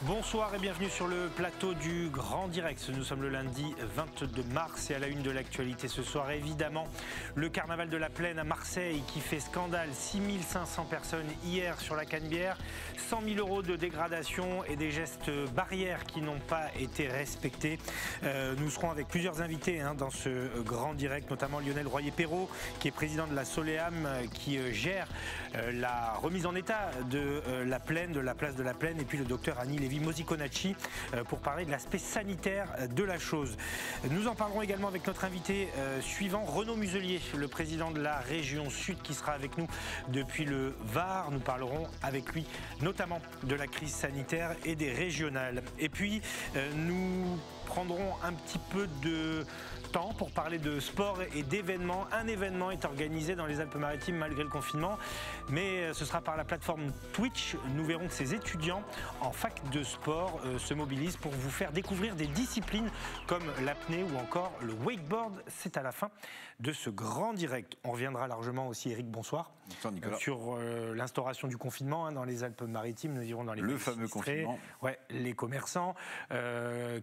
Bonsoir et bienvenue sur le plateau du Grand Direct. Nous sommes le lundi 22 mars et à la une de l'actualité ce soir, évidemment, le carnaval de la Plaine à Marseille qui fait scandale. 6500 personnes hier sur la Canebière, 100 000 € de dégradation et des gestes barrières qui n'ont pas été respectés. Nous serons avec plusieurs invités dans ce Grand Direct, notamment Lionel Royer-Perrault, qui est président de la Soleam, qui gère la remise en état de la Plaine, de la place de la Plaine, et puis le docteur Annie Lévy-Mosiconacci pour parler de l'aspect sanitaire de la chose. Nous en parlerons également avec notre invité suivant, Renaud Muselier, le président de la région Sud, qui sera avec nous depuis le Var. Nous parlerons avec lui notamment de la crise sanitaire et des régionales. Et puis nous prendrons un petit peu de temps pour parler de sport et d'événements. Un événement est organisé dans les Alpes-Maritimes malgré le confinement, mais ce sera par la plateforme Twitch. Nous verrons que ces étudiants en fac de sport se mobilisent pour vous faire découvrir des disciplines comme l'apnée ou encore le wakeboard. C'est à la fin de ce Grand Direct. On reviendra largement aussi, Eric, bonsoir. Bonsoir Nicolas. Sur l'instauration du confinement dans les Alpes-Maritimes. Nous irons dans les fameux confinement. Ouais, les commerçants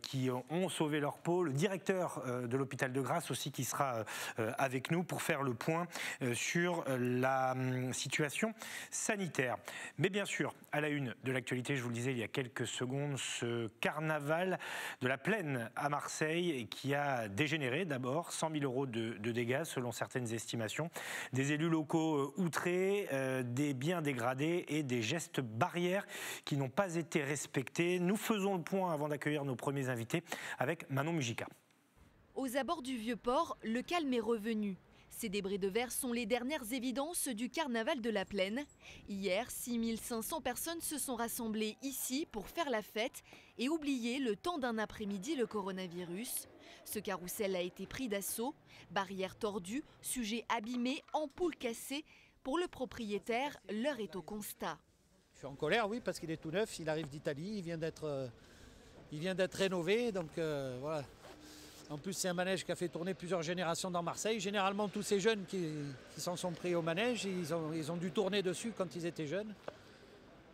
qui ont sauvé leur peau, le directeur de l'hôpital de Grasse aussi qui sera avec nous pour faire le point sur la situation sanitaire. Mais bien sûr, à la une de l'actualité, je vous le disais il y a quelques secondes, ce carnaval de la Plaine à Marseille qui a dégénéré d'abord, 100 000 € de dégâts selon certaines estimations, des élus locaux outrés, des biens dégradés et des gestes barrières qui n'ont pas été respectés. Nous faisons le point avant d'accueillir nos premiers invités avec Manon Mujica. Aux abords du Vieux-Port, le calme est revenu. Ces débris de verre sont les dernières évidences du carnaval de la Plaine. Hier, 6500 personnes se sont rassemblées ici pour faire la fête et oublier le temps d'un après-midi le coronavirus. Ce carrousel a été pris d'assaut. Barrières tordues, sujets abîmés, ampoules cassées. Pour le propriétaire, l'heure est au constat. Je suis en colère, oui, parce qu'il est tout neuf, il arrive d'Italie, il vient d'être rénové, donc voilà. En plus, c'est un manège qui a fait tourner plusieurs générations dans Marseille. Généralement, tous ces jeunes qui s'en sont pris au manège, ils ont dû tourner dessus quand ils étaient jeunes.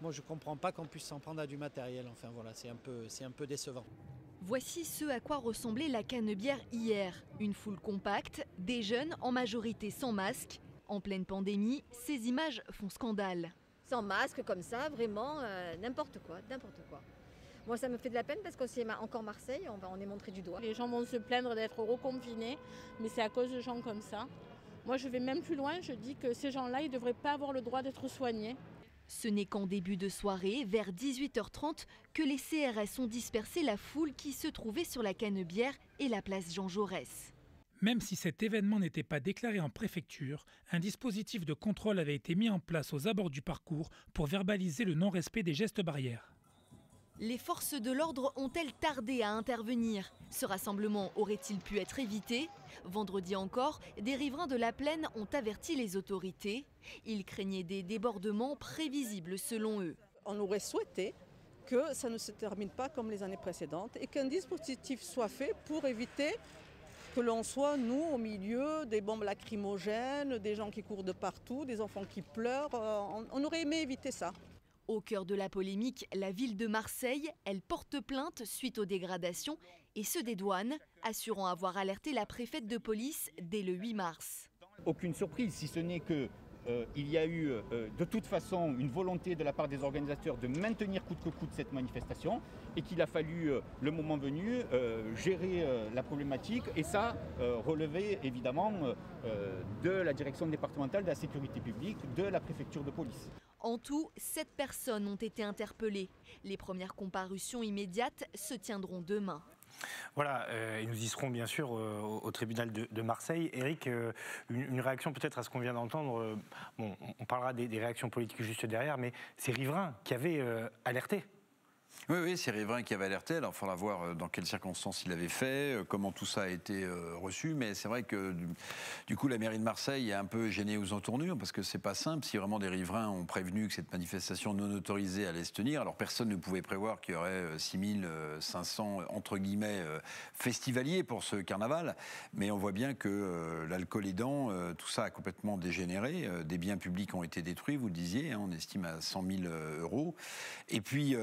Moi, je ne comprends pas qu'on puisse s'en prendre à du matériel. Enfin, voilà, c'est un peu décevant. Voici ce à quoi ressemblait la Canebière hier. Une foule compacte, des jeunes, en majorité sans masque. En pleine pandémie, ces images font scandale. Sans masque, comme ça, vraiment, n'importe quoi. Moi, ça me fait de la peine parce que c'est encore Marseille, on est montré du doigt. Les gens vont se plaindre d'être reconfinés, mais c'est à cause de gens comme ça. Moi, je vais même plus loin, je dis que ces gens-là, ils ne devraient pas avoir le droit d'être soignés. Ce n'est qu'en début de soirée, vers 18h30, que les CRS ont dispersé la foule qui se trouvait sur la Canebière et la place Jean Jaurès. Même si cet événement n'était pas déclaré en préfecture, un dispositif de contrôle avait été mis en place aux abords du parcours pour verbaliser le non-respect des gestes barrières. Les forces de l'ordre ont-elles tardé à intervenir? Ce rassemblement aurait-il pu être évité? Vendredi encore, des riverains de la Plaine ont averti les autorités. Ils craignaient des débordements prévisibles selon eux. On aurait souhaité que ça ne se termine pas comme les années précédentes et qu'un dispositif soit fait pour éviter que l'on soit, nous, au milieu des bombes lacrymogènes, des gens qui courent de partout, des enfants qui pleurent. On aurait aimé éviter ça. Au cœur de la polémique, la ville de Marseille, elle porte plainte suite aux dégradations et se dédouane, assurant avoir alerté la préfète de police dès le 8 mars. Aucune surprise, si ce n'est que il y a eu de toute façon une volonté de la part des organisateurs de maintenir coûte que coûte cette manifestation et qu'il a fallu, le moment venu, gérer la problématique et ça relevait évidemment de la direction départementale de la sécurité publique, de la préfecture de police. En tout, 7 personnes ont été interpellées. Les premières comparutions immédiates se tiendront demain. Voilà, et nous y serons bien sûr au tribunal de Marseille. Eric, une réaction peut-être à ce qu'on vient d'entendre. Bon, on parlera des réactions politiques juste derrière, mais c'est riverains qui avaient alerté. Oui, c'est riverains qui avait alerté. Alors, il faudra voir dans quelles circonstances il l'avait fait, comment tout ça a été reçu. Mais c'est vrai que, du coup, la mairie de Marseille est un peu gênée aux entournures, parce que c'est pas simple. Si vraiment des riverains ont prévenu que cette manifestation non autorisée allait se tenir, alors personne ne pouvait prévoir qu'il y aurait 6500, entre guillemets, festivaliers pour ce carnaval. Mais on voit bien que l'alcool aidant, tout ça a complètement dégénéré. Des biens publics ont été détruits, vous le disiez, on estime à 100 000 €. Et puis,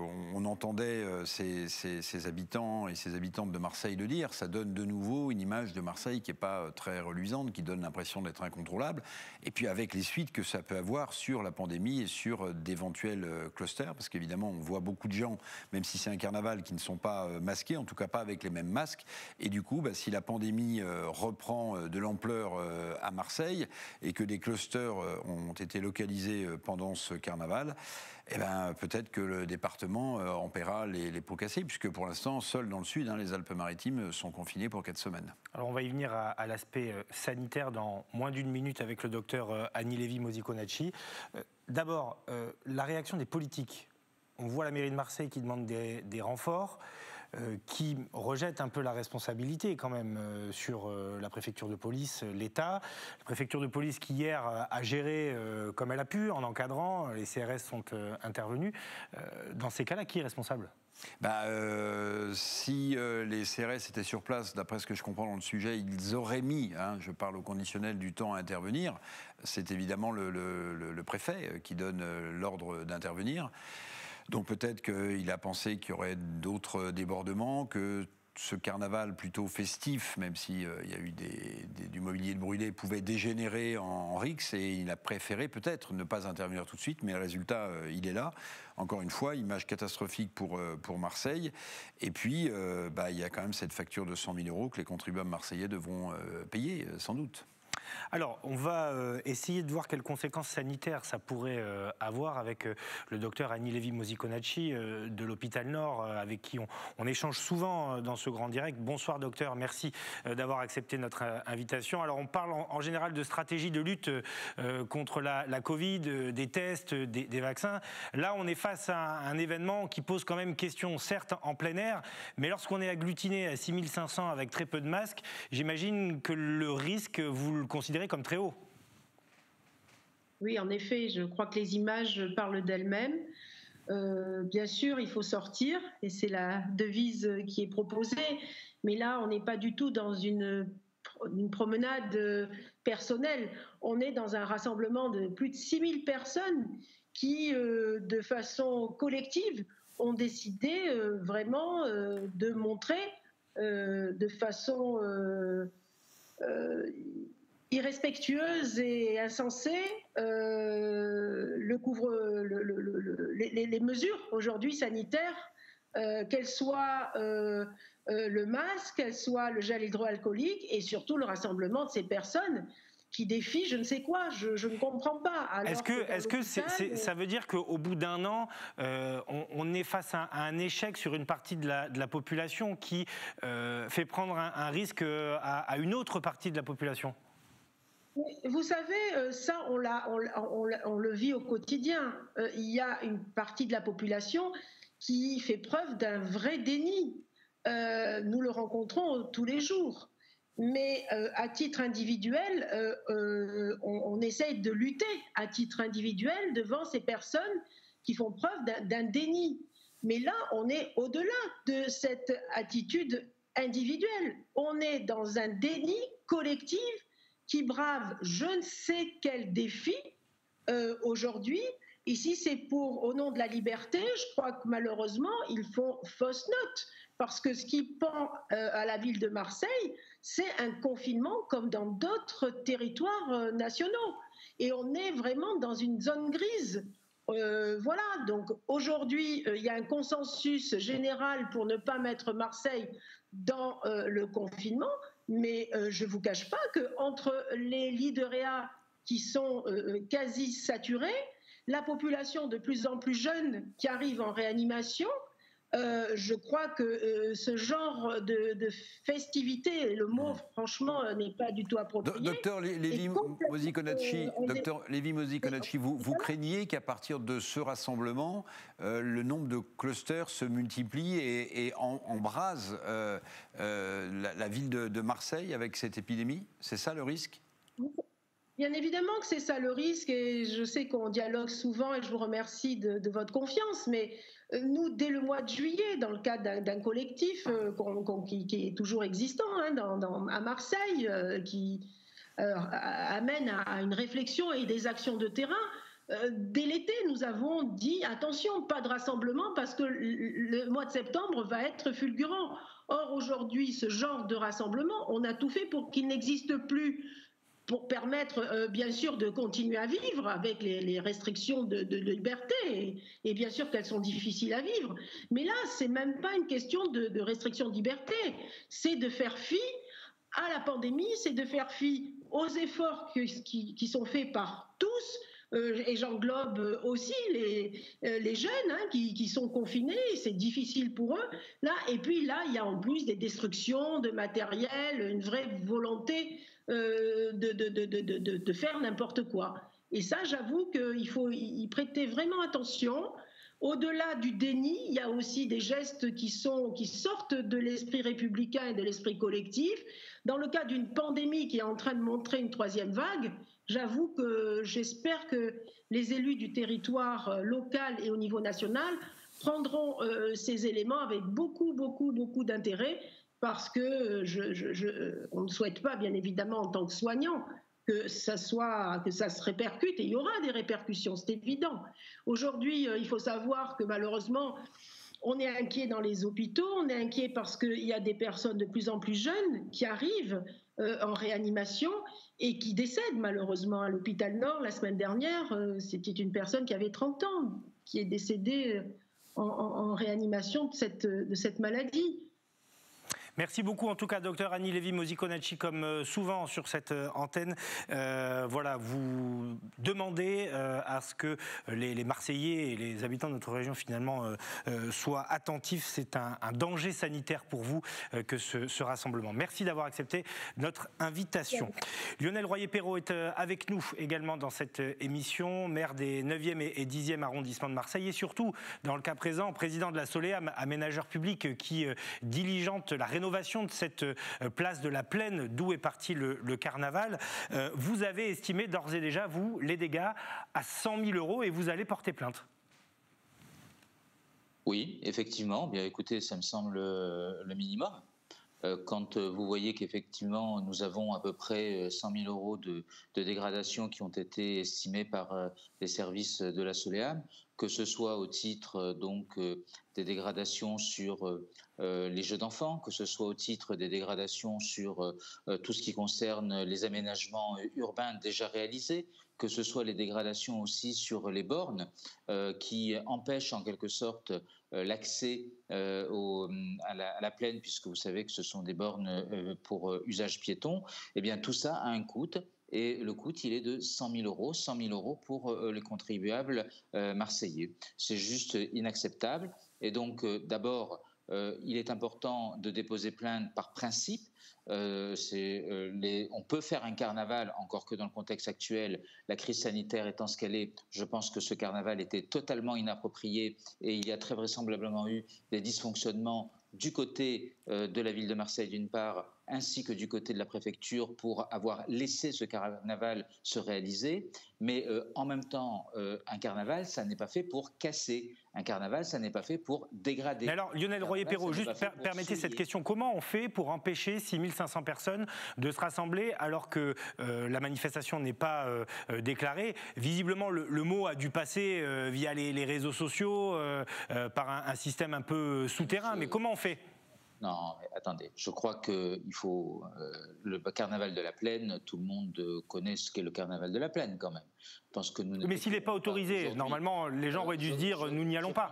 on entendait ces habitants et ces habitantes de Marseille le dire, ça donne de nouveau une image de Marseille qui n'est pas très reluisante, qui donne l'impression d'être incontrôlable. Et puis avec les suites que ça peut avoir sur la pandémie et sur d'éventuels clusters, parce qu'évidemment, on voit beaucoup de gens, même si c'est un carnaval, qui ne sont pas masqués, en tout cas pas avec les mêmes masques. Et du coup, si la pandémie reprend de l'ampleur à Marseille et que des clusters ont été localisés pendant ce carnaval, eh ben, peut-être que le département en paiera les pots cassés, puisque pour l'instant, seuls dans le sud, les Alpes-Maritimes sont confinés pour 4 semaines. Alors on va y venir à l'aspect sanitaire dans moins d'une minute avec le docteur Annie Lévy-Mosiconacci. D'abord, la réaction des politiques. On voit la mairie de Marseille qui demande des renforts, qui rejette un peu la responsabilité quand même sur la préfecture de police, l'État. La préfecture de police qui hier a géré comme elle a pu, en encadrant, les CRS sont intervenus. Dans ces cas-là, qui est responsable ? Si les CRS étaient sur place, d'après ce que je comprends dans le sujet, ils auraient mis, je parle au conditionnel, du temps à intervenir. C'est évidemment le préfet qui donne l'ordre d'intervenir. Donc peut-être qu'il a pensé qu'il y aurait d'autres débordements, que ce carnaval plutôt festif, même s'il y a eu du mobilier de brûlé, pouvait dégénérer en rixe, et il a préféré peut-être ne pas intervenir tout de suite, mais le résultat, il est là. Encore une fois, image catastrophique pour Marseille. Et puis, il y a quand même cette facture de 100 000 € que les contribuables marseillais devront payer, sans doute. Alors, on va essayer de voir quelles conséquences sanitaires ça pourrait avoir avec le docteur Annie Lévy-Mosiconacci de l'hôpital Nord, avec qui on échange souvent dans ce grand direct. Bonsoir docteur, merci d'avoir accepté notre invitation. Alors, on parle en général de stratégie de lutte contre la Covid, des tests, des vaccins. Là, on est face à un événement qui pose quand même question, certes en plein air, mais lorsqu'on est agglutiné à 6500 avec très peu de masques, j'imagine que le risque, vous le considérez comme très haut. Oui, en effet, je crois que les images parlent d'elles-mêmes. Bien sûr, il faut sortir, et c'est la devise qui est proposée, mais là, on n'est pas du tout dans une promenade personnelle. On est dans un rassemblement de plus de 6000 personnes qui, de façon collective, ont décidé vraiment de montrer de façon irrespectueuse et insensée les mesures aujourd'hui sanitaires, qu'elles soient le masque, qu'elles soient le gel hydroalcoolique, et surtout le rassemblement de ces personnes qui défient je ne sais quoi, je ne comprends pas. Est-ce que ça veut dire qu'au bout d'un an, on est face à un échec sur une partie de la population qui fait prendre un risque à une autre partie de la population ? Vous savez, ça, on le vit au quotidien. Il y a une partie de la population qui fait preuve d'un vrai déni. Nous le rencontrons tous les jours. Mais à titre individuel, on essaye de lutter à titre individuel devant ces personnes qui font preuve d'un déni. Mais là, on est au-delà de cette attitude individuelle. On est dans un déni collectif qui brave je ne sais quel défi aujourd'hui. Ici, c'est au nom de la liberté. Je crois que malheureusement, ils font fausse note. Parce que ce qui pend à la ville de Marseille, c'est un confinement comme dans d'autres territoires nationaux. Et on est vraiment dans une zone grise. Voilà, donc aujourd'hui, il y a un consensus général pour ne pas mettre Marseille dans le confinement. Mais je ne vous cache pas qu'entre les lits de réa qui sont quasi saturés, la population de plus en plus jeune qui arrive en réanimation, je crois que ce genre de festivité, le mot franchement n'est pas du tout approprié. Docteur Lévy-Mosiconacci, vous craignez qu'à partir de ce rassemblement, le nombre de clusters se multiplie et embrase la ville de Marseille avec cette épidémie ? C'est ça le risque ? Bien évidemment que c'est ça le risque, et je sais qu'on dialogue souvent et je vous remercie de votre confiance, mais nous, dès le mois de juillet, dans le cadre d'un collectif qui est toujours existant à Marseille, qui amène à une réflexion et des actions de terrain, dès l'été, nous avons dit attention, pas de rassemblement parce que le mois de septembre va être fulgurant. Or, aujourd'hui, ce genre de rassemblement, on a tout fait pour qu'il n'existe plus, pour permettre, bien sûr, de continuer à vivre avec les restrictions de liberté. Et bien sûr qu'elles sont difficiles à vivre. Mais là, c'est même pas une question de restriction de liberté. C'est de faire fi à la pandémie, c'est de faire fi aux efforts qui sont faits par tous. Et j'englobe aussi les jeunes qui sont confinés, c'est difficile pour eux. Là, et puis là, il y a en plus des destructions de matériel, une vraie volonté de faire n'importe quoi. Et ça, j'avoue qu'il faut y prêter vraiment attention. Au-delà du déni, il y a aussi des gestes qui sortent de l'esprit républicain et de l'esprit collectif. Dans le cas d'une pandémie qui est en train de montrer une troisième vague, j'avoue que j'espère que les élus du territoire local et au niveau national prendront ces éléments avec beaucoup d'intérêt, parce que on ne souhaite pas, bien évidemment, en tant que soignant, que ça se répercute, et il y aura des répercussions, c'est évident. Aujourd'hui, il faut savoir que malheureusement, on est inquiet dans les hôpitaux, on est inquiet parce qu'il y a des personnes de plus en plus jeunes qui arrivent en réanimation et qui décèdent malheureusement. À l'hôpital Nord, la semaine dernière, c'était une personne qui avait 30 ans, qui est décédée en réanimation de cette maladie. Merci beaucoup, en tout cas, docteur Annie Lévy-Mosiconacci, comme souvent sur cette antenne. Voilà, vous demandez à ce que les Marseillais et les habitants de notre région, finalement, soient attentifs. C'est un danger sanitaire pour vous que ce rassemblement. Merci d'avoir accepté notre invitation. Lionel Royer-Perrault est avec nous également dans cette émission, maire des 9e et 10e arrondissements de Marseille, et surtout, dans le cas présent, président de la Soleam, aménageur public qui diligente la rénovation de cette place de la Plaine d'où est parti le carnaval. Vous avez estimé d'ores et déjà, vous, les dégâts à 100 000 € et vous allez porter plainte. Oui, effectivement. Bien, écoutez, ça me semble le minimum. Quand vous voyez qu'effectivement, nous avons à peu près 100 000 € de dégradation qui ont été estimés par les services de la Soleam, que ce soit au titre des dégradations sur les jeux d'enfants, que ce soit au titre des dégradations sur tout ce qui concerne les aménagements urbains déjà réalisés, que ce soit les dégradations aussi sur les bornes qui empêchent en quelque sorte l'accès à la plaine, puisque vous savez que ce sont des bornes pour usage piéton. Eh bien, tout ça a un coût. Et le coût, il est de 100 000 €, 100 000 € pour les contribuables marseillais. C'est juste inacceptable. Et donc, d'abord, il est important de déposer plainte par principe. On peut faire un carnaval, encore que dans le contexte actuel, la crise sanitaire étant ce qu'elle est, je pense que ce carnaval était totalement inapproprié et il y a très vraisemblablement eu des dysfonctionnements du côté de la ville de Marseille d'une part, ainsi que du côté de la préfecture pour avoir laissé ce carnaval se réaliser. Mais en même temps, un carnaval, ça n'est pas fait pour casser. Un carnaval, ça n'est pas fait pour dégrader. Mais alors, Lionel Royer-Perrault, juste permettez cette question. Comment on fait pour empêcher 6500 personnes de se rassembler alors que la manifestation n'est pas déclarée? Visiblement, le mot a dû passer via les réseaux sociaux, par un système un peu souterrain. Mais comment on fait? Non, mais attendez, je crois qu'il faut... le carnaval de la Plaine, tout le monde connaît ce qu'est le carnaval de la Plaine quand même. Je pense que nous mais s'il n'est pas autorisé, normalement, les gens auraient dû se dire nous n'y allons pas.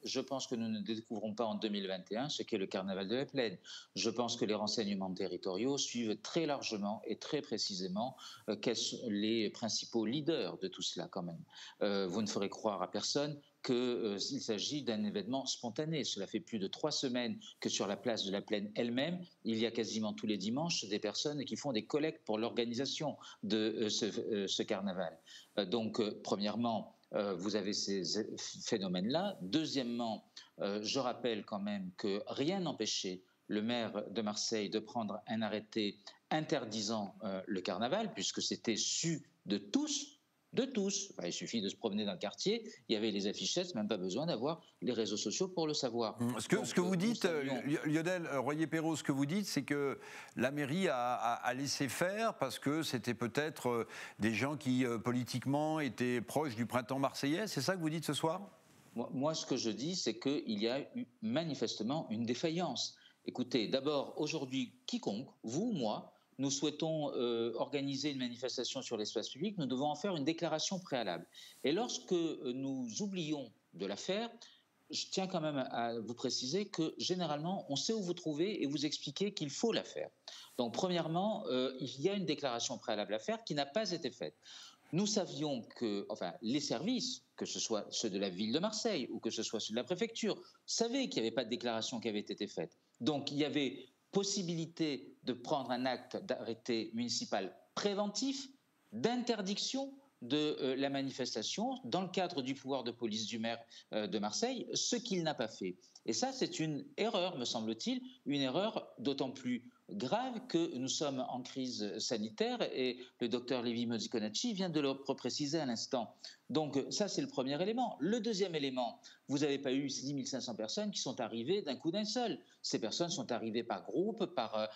Je pense que nous ne découvrons pas en 2021 ce qu'est le carnaval de la Plaine. Je pense que les renseignements territoriaux suivent très largement et très précisément quels sont les principaux leaders de tout cela quand même. Vous ne ferez croire à personne qu'il s'agit d'un événement spontané. Cela fait plus de 3 semaines que sur la place de la Plaine elle-même, il y a quasiment tous les dimanches des personnes qui font des collectes pour l'organisation de ce carnaval. Donc, premièrement, vous avez ces phénomènes-là. Deuxièmement, je rappelle quand même que rien n'empêchait le maire de Marseille de prendre un arrêté interdisant le carnaval, puisque c'était su de tous de tous. Enfin, il suffit de se promener dans le quartier, il y avait les affichettes, même pas besoin d'avoir les réseaux sociaux pour le savoir. Ce que vous dites, Lionel Royer-Perrault, ce que vous dites, c'est que la mairie a laissé faire parce que c'était peut-être des gens qui, politiquement, étaient proches du printemps marseillais. C'est ça que vous dites ce soir ? Moi, ce que je dis, c'est qu'il y a eu manifestement une défaillance. Écoutez, d'abord, aujourd'hui, quiconque, vous, moi, nous souhaitons organiser une manifestation sur l'espace public, nous devons en faire une déclaration préalable. Et lorsque nous oublions de la faire, je tiens quand même à vous préciser que généralement, on sait où vous trouver et vous expliquer qu'il faut la faire. Donc, premièrement, il y a une déclaration préalable à faire qui n'a pas été faite. Nous savions que, enfin, les services, que ce soit ceux de la ville de Marseille ou que ce soit ceux de la préfecture, savaient qu'il n'y avait pas de déclaration qui avait été faite. Donc, il y avait possibilité de prendre un acte d'arrêté municipal préventif d'interdiction de la manifestation dans le cadre du pouvoir de police du maire de Marseille, ce qu'il n'a pas fait. Et ça, c'est une erreur, me semble-t-il, une erreur d'autant plus grave que nous sommes en crise sanitaire et le docteur Lévi Modiconacci vient de le préciser à l'instant. Donc ça, c'est le premier élément. Le deuxième élément, vous n'avez pas eu 6 500 personnes qui sont arrivées d'un coup d'un seul. Ces personnes sont arrivées par groupe, par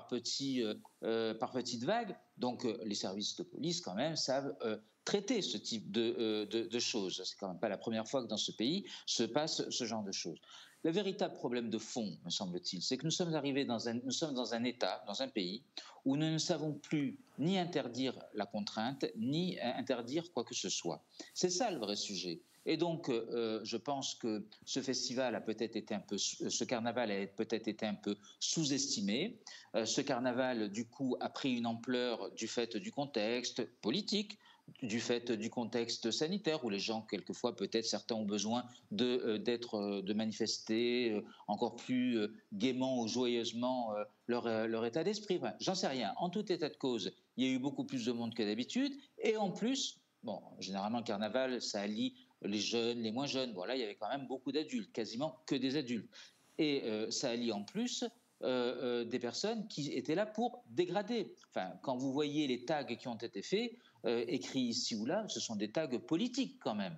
petites vagues. Donc les services de police, quand même, savent traiter ce type de choses. C'est quand même pas la première fois que dans ce pays se passe ce genre de choses. Le véritable problème de fond, me semble-t-il, c'est que nous sommes dans un État, dans un pays, où nous ne savons plus ni interdire la contrainte, ni interdire quoi que ce soit. C'est ça le vrai sujet. Et donc, je pense que ce festival a peut-être été ce carnaval a peut-être été un peu sous-estimé. Ce carnaval, du coup, a pris une ampleur du fait du contexte politique, du fait du contexte sanitaire où les gens, quelquefois, peut-être certains ont besoin de manifester encore plus gaiement ou joyeusement leur état d'esprit. Enfin, j'en sais rien. En tout état de cause, il y a eu beaucoup plus de monde que d'habitude. Et en plus, bon, généralement, le carnaval, ça allie les jeunes, les moins jeunes. Bon, là, il y avait quand même beaucoup d'adultes, quasiment que des adultes. Et ça allie en plus des personnes qui étaient là pour dégrader. Enfin, quand vous voyez les tags qui ont été faits, écrits ici ou là, ce sont des tags politiques quand même.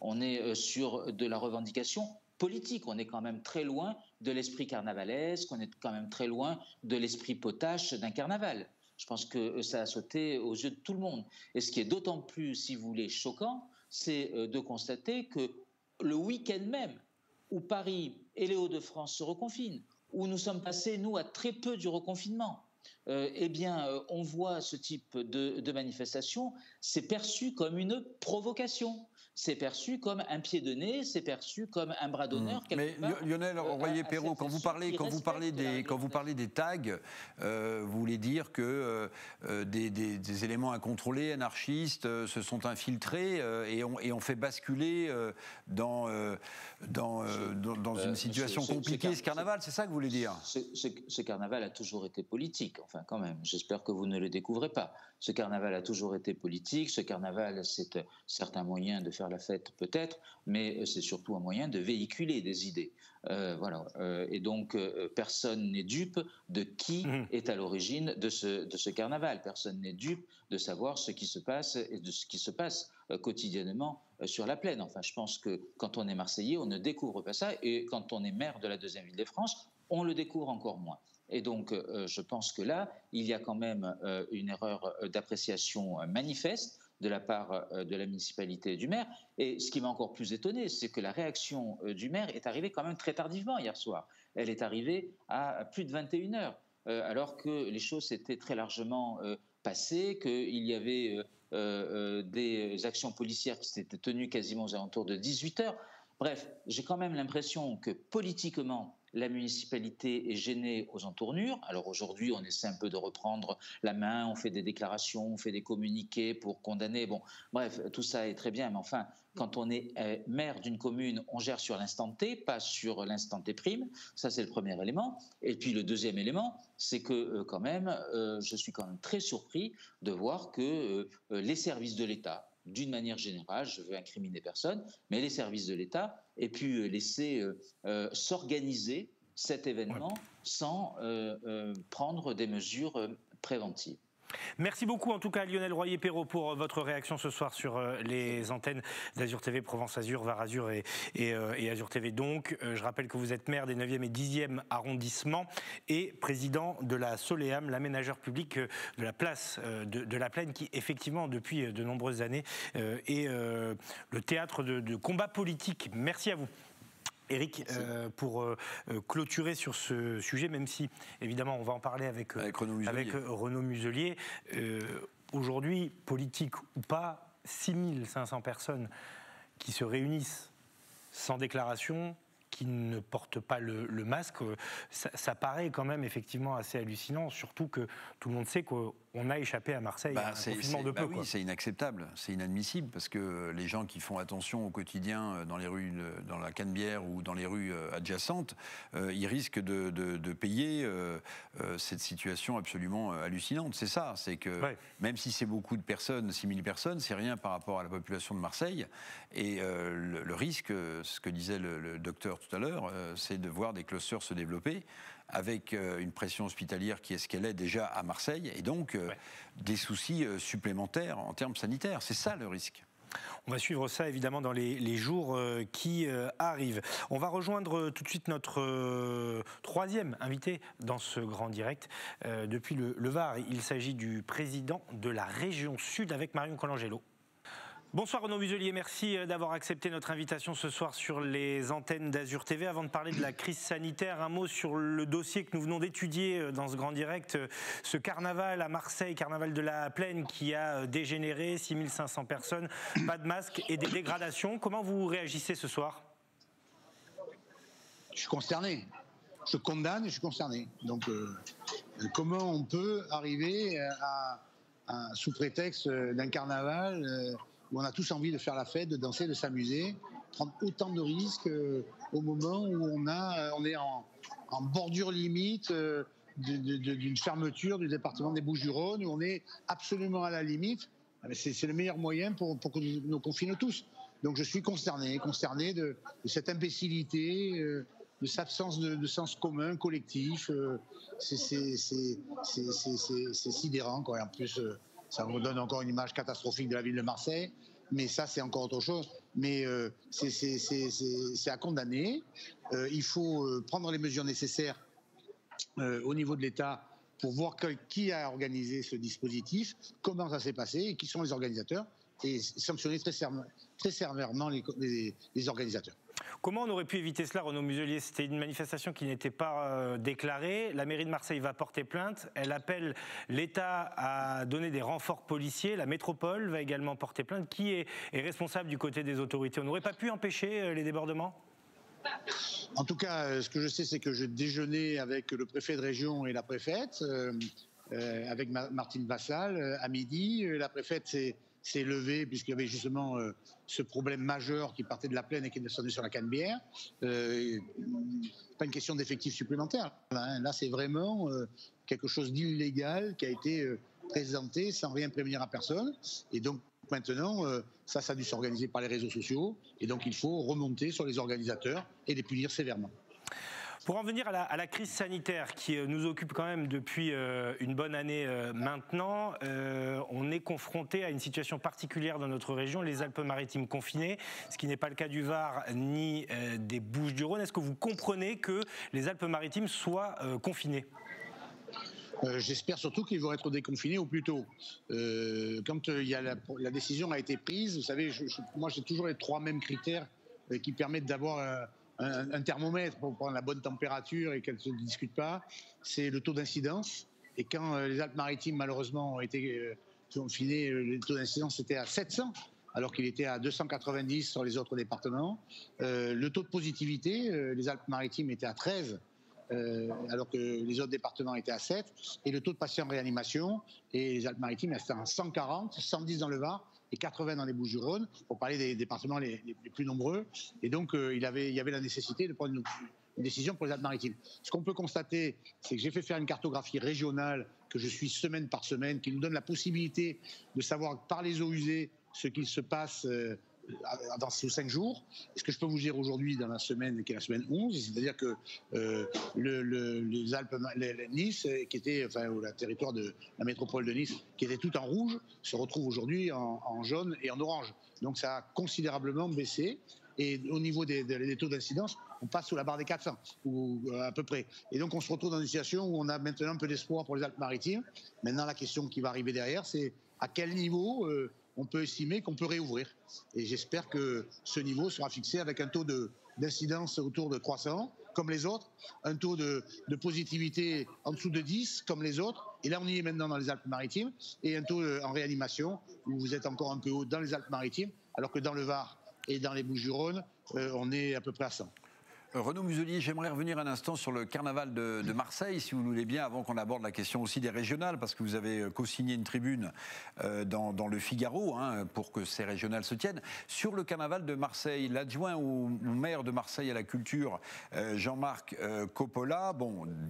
On est sur de la revendication politique, on est quand même très loin de l'esprit carnavalesque, on est quand même très loin de l'esprit potache d'un carnaval. Je pense que ça a sauté aux yeux de tout le monde. Et ce qui est d'autant plus, si vous voulez, choquant, c'est de constater que le week-end même, où Paris et les Hauts-de-France se reconfinent, où nous sommes passés, nous, à très peu du reconfinement, eh bien, on voit ce type de manifestation, c'est perçu comme une provocation. C'est perçu comme un pied de nez, c'est perçu comme un bras d'honneur. Mais Lionel Royer-Perrault, quand vous parlez des tags, vous voulez dire que des éléments incontrôlés, anarchistes, se sont infiltrés et ont fait basculer dans une situation compliquée ce carnaval, c'est ça que vous voulez dire ? Ce carnaval a toujours été politique, enfin quand même, j'espère que vous ne le découvrez pas. Ce carnaval a toujours été politique, ce carnaval c'est certes un moyen de faire la fête peut-être, mais c'est surtout un moyen de véhiculer des idées. Voilà. Et donc personne n'est dupe de qui est à l'origine de ce carnaval. Personne n'est dupe de savoir ce qui se passe et de ce qui se passe quotidiennement sur la plaine. Enfin, je pense que quand on est Marseillais, on ne découvre pas ça, et quand on est maire de la deuxième ville de France, on le découvre encore moins. Et donc, je pense que là, il y a quand même une erreur d'appréciation manifeste de la part de la municipalité et du maire. Et ce qui m'a encore plus étonné, c'est que la réaction du maire est arrivée quand même très tardivement hier soir. Elle est arrivée à plus de 21h, alors que les choses s'étaient très largement passées, qu'il y avait des actions policières qui s'étaient tenues quasiment aux alentours de 18h. Bref, j'ai quand même l'impression que politiquement, la municipalité est gênée aux entournures. Alors aujourd'hui, on essaie un peu de reprendre la main, on fait des déclarations, on fait des communiqués pour condamner. Bon, bref, tout ça est très bien, mais enfin, quand on est maire d'une commune, on gère sur l'instant T, pas sur l'instant T prime. Ça, c'est le premier élément. Et puis le deuxième élément, c'est que quand même, je suis quand même très surpris de voir que les services de l'État, d'une manière générale, je veux incriminer personne, mais les services de l'État aient pu laisser s'organiser cet événement sans prendre des mesures préventives. Merci beaucoup en tout cas Lionel Royer-Perrault pour votre réaction ce soir sur les antennes d'Azur TV, Provence Azur, Var Azur et Azur TV donc. Je rappelle que vous êtes maire des 9e et 10e arrondissements et président de la Soleam, l'aménageur public de la place de la Plaine qui effectivement depuis de nombreuses années est le théâtre de combats politiques. Merci à vous. Éric, pour clôturer sur ce sujet, même si évidemment on va en parler avec Renaud Muselier, aujourd'hui, politique ou pas, 6500 personnes qui se réunissent sans déclaration, qui ne portent pas le masque, ça paraît quand même effectivement assez hallucinant, surtout que tout le monde sait qu'on a échappé à Marseille à un confinement de peu. Oui, c'est inacceptable, c'est inadmissible, parce que les gens qui font attention au quotidien dans les rues, dans la Canebière ou dans les rues adjacentes, ils risquent de payer cette situation absolument hallucinante. C'est ça, c'est que même si c'est beaucoup de personnes, 6000 personnes, c'est rien par rapport à la population de Marseille. Et le risque, ce que disait le docteur tout à l'heure, c'est de voir des clusters se développer avec une pression hospitalière qui est ce qu'elle est déjà à Marseille, et donc des soucis supplémentaires en termes sanitaires. C'est ça le risque. On va suivre ça évidemment dans les jours qui arrivent. On va rejoindre tout de suite notre troisième invité dans ce grand direct depuis le Var. Il s'agit du président de la région Sud avec Marion Colangelo. Bonsoir Renaud Muselier, merci d'avoir accepté notre invitation ce soir sur les antennes d'Azur TV. Avant de parler de la crise sanitaire, un mot sur le dossier que nous venons d'étudier dans ce grand direct, ce carnaval à Marseille, carnaval de la Plaine qui a dégénéré, 6500 personnes, pas de masque et des dégradations. Comment vous réagissez ce soir? Je suis consterné, je condamne et je suis concerné. Donc comment on peut arriver sous prétexte d'un carnaval où on a tous envie de faire la fête, de danser, de s'amuser, prendre autant de risques au moment où on est en bordure limite d'une fermeture du département des Bouches-du-Rhône, où on est absolument à la limite. C'est le meilleur moyen pour que nous confine tous. Donc je suis consterné de cette imbécilité, de cette absence de sens commun, collectif. C'est sidérant, quoi. Et en plus, ça nous donne encore une image catastrophique de la ville de Marseille, mais ça c'est encore autre chose. Mais c'est à condamner. Il faut prendre les mesures nécessaires au niveau de l'État pour voir qui a organisé ce dispositif, comment ça s'est passé et qui sont les organisateurs, et sanctionner très sévèrement les organisateurs. Comment on aurait pu éviter cela, Renaud Muselier? C'était une manifestation qui n'était pas déclarée. La mairie de Marseille va porter plainte. Elle appelle l'État à donner des renforts policiers. La métropole va également porter plainte. Qui est responsable du côté des autorités? On n'aurait pas pu empêcher les débordements? En tout cas, ce que je sais, c'est que je déjeunais avec le préfet de région et la préfète, avec Martine Vassal, à midi. La préfète s'est levée puisqu'il y avait justement ce problème majeur qui partait de la Plaine et qui descendait sur la Canebière. Pas une question d'effectifs supplémentaires. Là, c'est vraiment quelque chose d'illégal qui a été présenté sans rien prévenir à personne. Et donc maintenant, ça a dû s'organiser par les réseaux sociaux. Et donc il faut remonter sur les organisateurs et les punir sévèrement. Pour en venir à la crise sanitaire qui nous occupe quand même depuis une bonne année maintenant, on est confronté à une situation particulière dans notre région, les Alpes-Maritimes confinées, ce qui n'est pas le cas du Var ni des Bouches-du-Rhône. Est-ce que vous comprenez que les Alpes-Maritimes soient confinées ? J'espère surtout qu'ils vont être déconfinés au plus tôt. Quand la décision a été prise, vous savez, moi j'ai toujours les trois mêmes critères qui permettent d'avoir un thermomètre pour prendre la bonne température et qu'elle ne se discute pas. C'est le taux d'incidence. Et quand les Alpes-Maritimes malheureusement ont été confinées, le taux d'incidence était à 700, alors qu'il était à 290 sur les autres départements. Le taux de positivité, les Alpes-Maritimes étaient à 13. Alors que les autres départements étaient à 7, et le taux de patients en réanimation, et les Alpes-Maritimes étaient à 140, 110 dans le Var et 80 dans les Bouches-du-Rhône, pour parler des départements les plus nombreux. Et donc il y avait la nécessité de prendre une décision pour les Alpes-Maritimes. Ce qu'on peut constater, c'est que j'ai fait faire une cartographie régionale que je suis semaine par semaine, qui nous donne la possibilité de savoir par les eaux usées ce qu'il se passe sous 5 jours. Et ce que je peux vous dire aujourd'hui dans la semaine, qui est la semaine 11, c'est-à-dire que les Alpes, Nice, qui était, enfin, le territoire de la métropole de Nice, qui était tout en rouge, se retrouve aujourd'hui en jaune et en orange. Donc ça a considérablement baissé. Et au niveau des taux d'incidence, on passe sous la barre des 400, ou à peu près. Et donc on se retrouve dans une situation où on a maintenant un peu d'espoir pour les Alpes-Maritimes. Maintenant, la question qui va arriver derrière, c'est à quel niveau on peut estimer qu'on peut réouvrir. Et j'espère que ce niveau sera fixé avec un taux d'incidence autour de 300, comme les autres, un taux de positivité en dessous de 10, comme les autres. Et là, on y est maintenant dans les Alpes-Maritimes, et un taux en réanimation, où vous êtes encore un peu haut dans les Alpes-Maritimes, alors que dans le Var et dans les Bouches-du-Rhône, on est à peu près à 100. Renaud Muselier, j'aimerais revenir un instant sur le carnaval de Marseille, si vous voulez bien, avant qu'on aborde la question aussi des régionales, parce que vous avez co-signé une tribune dans le Figaro pour que ces régionales se tiennent. Sur le carnaval de Marseille, l'adjoint au maire de Marseille à la culture, Jean-Marc Coppola,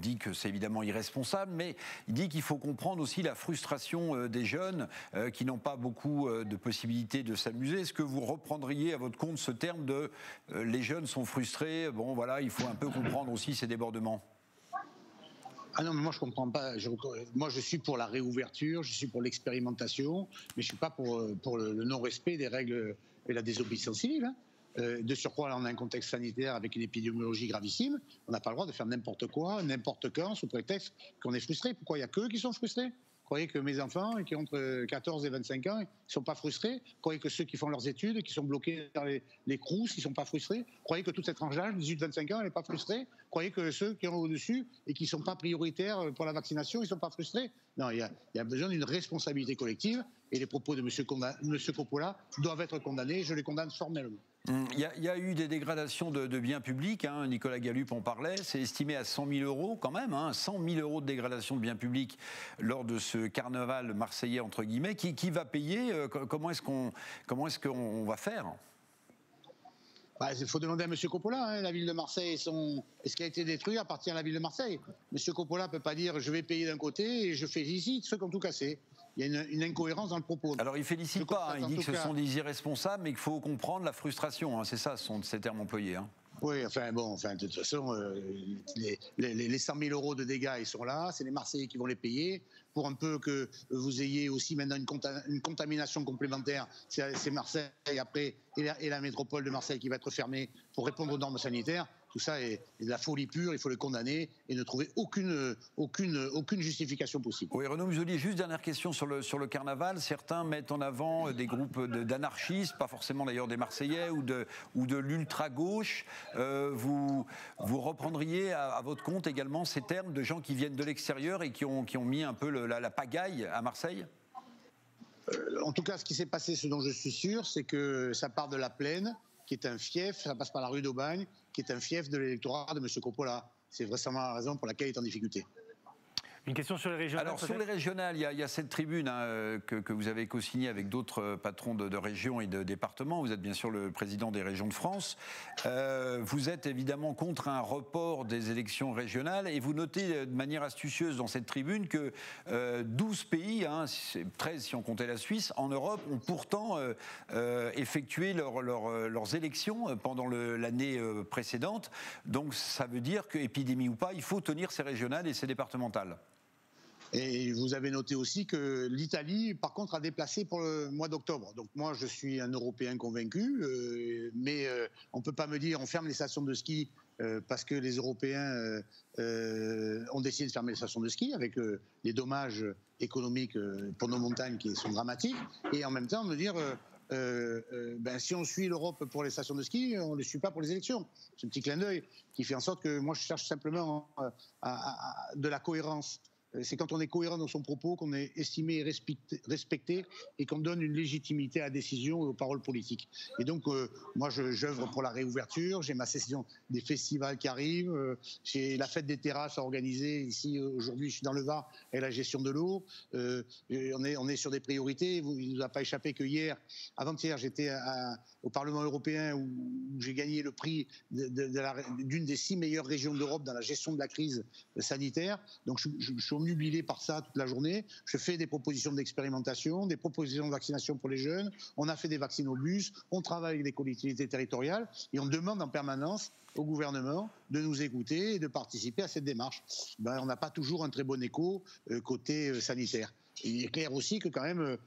dit que c'est évidemment irresponsable, mais il dit qu'il faut comprendre aussi la frustration des jeunes qui n'ont pas beaucoup de possibilités de s'amuser. Est-ce que vous reprendriez à votre compte ce terme de les jeunes sont frustrés, voilà, il faut un peu comprendre aussi ces débordements. Ah non, mais moi je comprends pas. Moi je suis pour la réouverture, je suis pour l'expérimentation, mais je suis pas pour le non-respect des règles et la désobéissance civile. De surcroît, là, on a un contexte sanitaire avec une épidémiologie gravissime. On n'a pas le droit de faire n'importe quoi, n'importe quand, sous prétexte qu'on est frustré. Pourquoi il n'y a qu'eux qui sont frustrés ? Vous croyez que mes enfants, qui ont entre 14 et 25 ans, ils ne sont pas frustrés? Vous croyez que ceux qui font leurs études, qui sont bloqués dans les crous, ils ne sont pas frustrés? Vous croyez que toute cette tranche d'âge, 18-25 ans, elle n'est pas frustrée? Vous croyez que ceux qui ont au-dessus et qui ne sont pas prioritaires pour la vaccination, ils ne sont pas frustrés? Non, il y a besoin d'une responsabilité collective, et les propos de M. Coppola doivent être condamnés, je les condamne formellement. Il y a eu des dégradations de biens publics, Nicolas Gallup en parlait, c'est estimé à 100 000 euros quand même, 100 000 euros de dégradation de biens publics lors de ce carnaval marseillais entre guillemets. Qui va payer? Comment est-ce qu'on va faire? Il faut demander à M. Coppola. La ville de Marseille, ce qui a été détruit appartient à la ville de Marseille. M. Coppola ne peut pas dire je vais payer d'un côté et je félicite ceux qui ont tout cassé. Il y a une incohérence dans le propos. Alors il ne félicite pas, il dit que ce sont des irresponsables, mais qu'il faut comprendre la frustration. C'est ça, ces termes employés. Oui, de toute façon, les 100 000 euros de dégâts, ils sont là. C'est les Marseillais qui vont les payer. Pour un peu que vous ayez aussi maintenant une contamination complémentaire, c'est Marseille après et la métropole de Marseille qui va être fermée pour répondre aux normes sanitaires. Tout ça est de la folie pure, il faut le condamner et ne trouver aucune justification possible. Oui, Renaud Muselier, juste dernière question sur le carnaval. Certains mettent en avant des groupes d'anarchistes, pas forcément d'ailleurs des Marseillais, ou de l'ultra-gauche. Vous reprendriez à votre compte également ces termes de gens qui viennent de l'extérieur et qui ont mis un peu la pagaille à Marseille? En tout cas, ce qui s'est passé, ce dont je suis sûr, c'est que ça part de la Plaine, qui est un fief, ça passe par la rue d'Aubagne, qui est un fief de l'électorat de M. Coppola. C'est vraisemblablement la raison pour laquelle il est en difficulté. Une question sur les régionales. Alors sur les régionales, il y a cette tribune que vous avez co-signée avec d'autres patrons de régions et de départements. Vous êtes bien sûr le président des régions de France. Vous êtes évidemment contre un report des élections régionales et vous notez de manière astucieuse dans cette tribune que 12 pays, 13 si on comptait la Suisse, en Europe ont pourtant effectué leurs élections pendant l'année précédente. Donc ça veut dire que, épidémie ou pas, il faut tenir ces régionales et ces départementales. Et vous avez noté aussi que l'Italie, par contre, a déplacé pour le mois d'octobre. Donc moi, je suis un Européen convaincu, mais on ne peut pas me dire on ferme les stations de ski parce que les Européens ont décidé de fermer les stations de ski avec les dommages économiques pour nos montagnes qui sont dramatiques. Et en même temps, me dire si on suit l'Europe pour les stations de ski, on ne les suit pas pour les élections. C'est un petit clin d'œil qui fait en sorte que moi, je cherche simplement de la cohérence. C'est quand on est cohérent dans son propos qu'on est estimé et respecté et qu'on donne une légitimité à la décision et aux paroles politiques. Et donc, moi, j'œuvre pour la réouverture. J'ai ma session des festivals qui arrivent. J'ai la fête des terrasses à organiser. Ici, aujourd'hui, je suis dans le Var et la gestion de l'eau. On est sur des priorités. Il ne nous a pas échappé que avant-hier, j'étais au Parlement européen où j'ai gagné le prix d'une des 6 meilleures régions d'Europe dans la gestion de la crise sanitaire. Donc, je suis obnubilés par ça toute la journée. Je fais des propositions d'expérimentation, des propositions de vaccination pour les jeunes. On a fait des vaccinobus, on travaille avec les collectivités territoriales et on demande en permanence au gouvernement de nous écouter et de participer à cette démarche. On n'a pas toujours un très bon écho côté sanitaire. Il est clair aussi que quand même,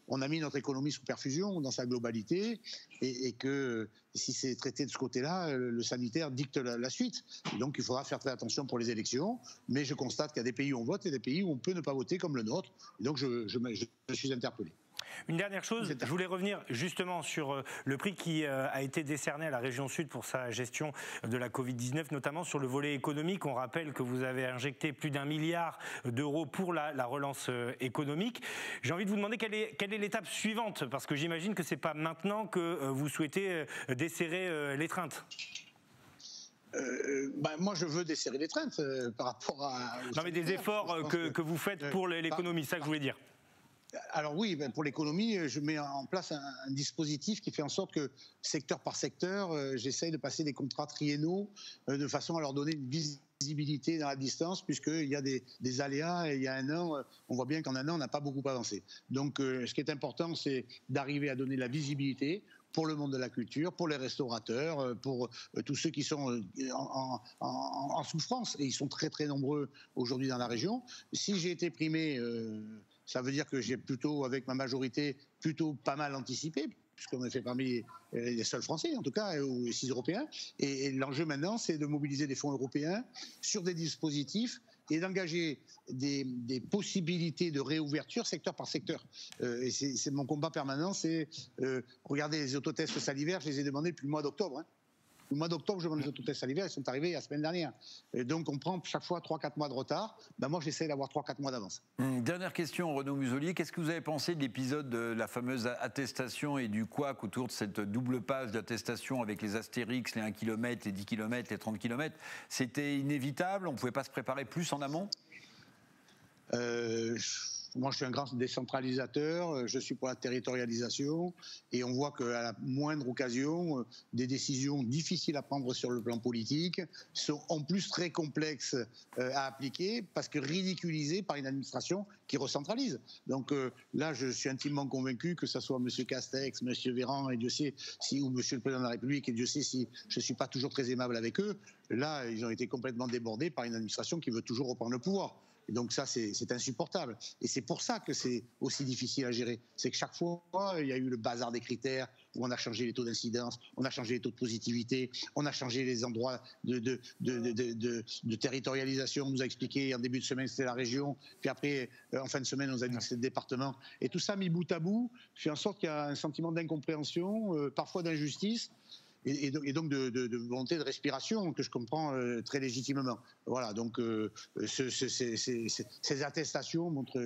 on a mis notre économie sous perfusion dans sa globalité et que si c'est traité de ce côté-là, le sanitaire dicte la suite. Et donc il faudra faire très attention pour les élections. Mais je constate qu'il y a des pays où on vote et des pays où on peut ne pas voter comme le nôtre. Et donc je suis interpellé. Une dernière chose, je voulais revenir justement sur le prix qui a été décerné à la région Sud pour sa gestion de la Covid-19, notamment sur le volet économique. On rappelle que vous avez injecté plus d'1 milliard d'euros pour la relance économique. J'ai envie de vous demander quelle est l'étape suivante, parce que j'imagine que ce n'est pas maintenant que vous souhaitez desserrer l'étreinte. Moi, je veux desserrer l'étreinte par rapport à... Non, mais des efforts que vous faites pour l'économie, c'est ça que je voulais dire. Alors oui, pour l'économie, je mets en place un dispositif qui fait en sorte que, secteur par secteur, j'essaye de passer des contrats triennaux de façon à leur donner une visibilité dans la distance, puisqu'il y a des aléas et il y a un an, on voit bien qu'en un an, on n'a pas beaucoup avancé. Donc ce qui est important, c'est d'arriver à donner de la visibilité pour le monde de la culture, pour les restaurateurs, pour tous ceux qui sont en souffrance, et ils sont très très nombreux aujourd'hui dans la région. Si j'ai été primé... ça veut dire que j'ai plutôt, avec ma majorité, plutôt pas mal anticipé, puisqu'on est fait parmi les seuls Français, en tout cas, ou les 6 Européens. Et l'enjeu maintenant, c'est de mobiliser des fonds européens sur des dispositifs et d'engager des possibilités de réouverture secteur par secteur. Et c'est mon combat permanent, c'est regardez les autotests salivaires, je les ai demandés depuis le mois d'octobre. Le mois d'octobre, je demande les autotests salivaires, ils sont arrivés la semaine dernière. Et donc on prend chaque fois 3-4 mois de retard. Moi, j'essaie d'avoir 3-4 mois d'avance. Dernière question, Renaud Muselier. Qu'est-ce que vous avez pensé de l'épisode de la fameuse attestation et du couac autour de cette double page d'attestation avec les astérix, les 1 km, les 10 km, les 30 km? C'était inévitable? On ne pouvait pas se préparer plus en amont? Moi, je suis un grand décentralisateur, je suis pour la territorialisation, et on voit qu'à la moindre occasion, des décisions difficiles à prendre sur le plan politique sont en plus très complexes à appliquer, parce que ridiculisées par une administration qui recentralise. Donc là, je suis intimement convaincu que ce soit M. Castex, M. Véran, et Dieu sait si, ou M. le Président de la République, et Dieu sait si je ne suis pas toujours très aimable avec eux, là, ils ont été complètement débordés par une administration qui veut toujours reprendre le pouvoir. Et donc ça, c'est insupportable. Et c'est pour ça que c'est aussi difficile à gérer. C'est que chaque fois, il y a eu le bazar des critères, où on a changé les taux d'incidence, on a changé les taux de positivité, on a changé les endroits de territorialisation. On nous a expliqué en début de semaine c'était la région, puis après, en fin de semaine, on nous a dit que c'était le département. Et tout ça mis bout à bout, fait en sorte qu'il y a un sentiment d'incompréhension, parfois d'injustice, et donc de volonté de respiration que je comprends très légitimement. Voilà, donc ces attestations montrent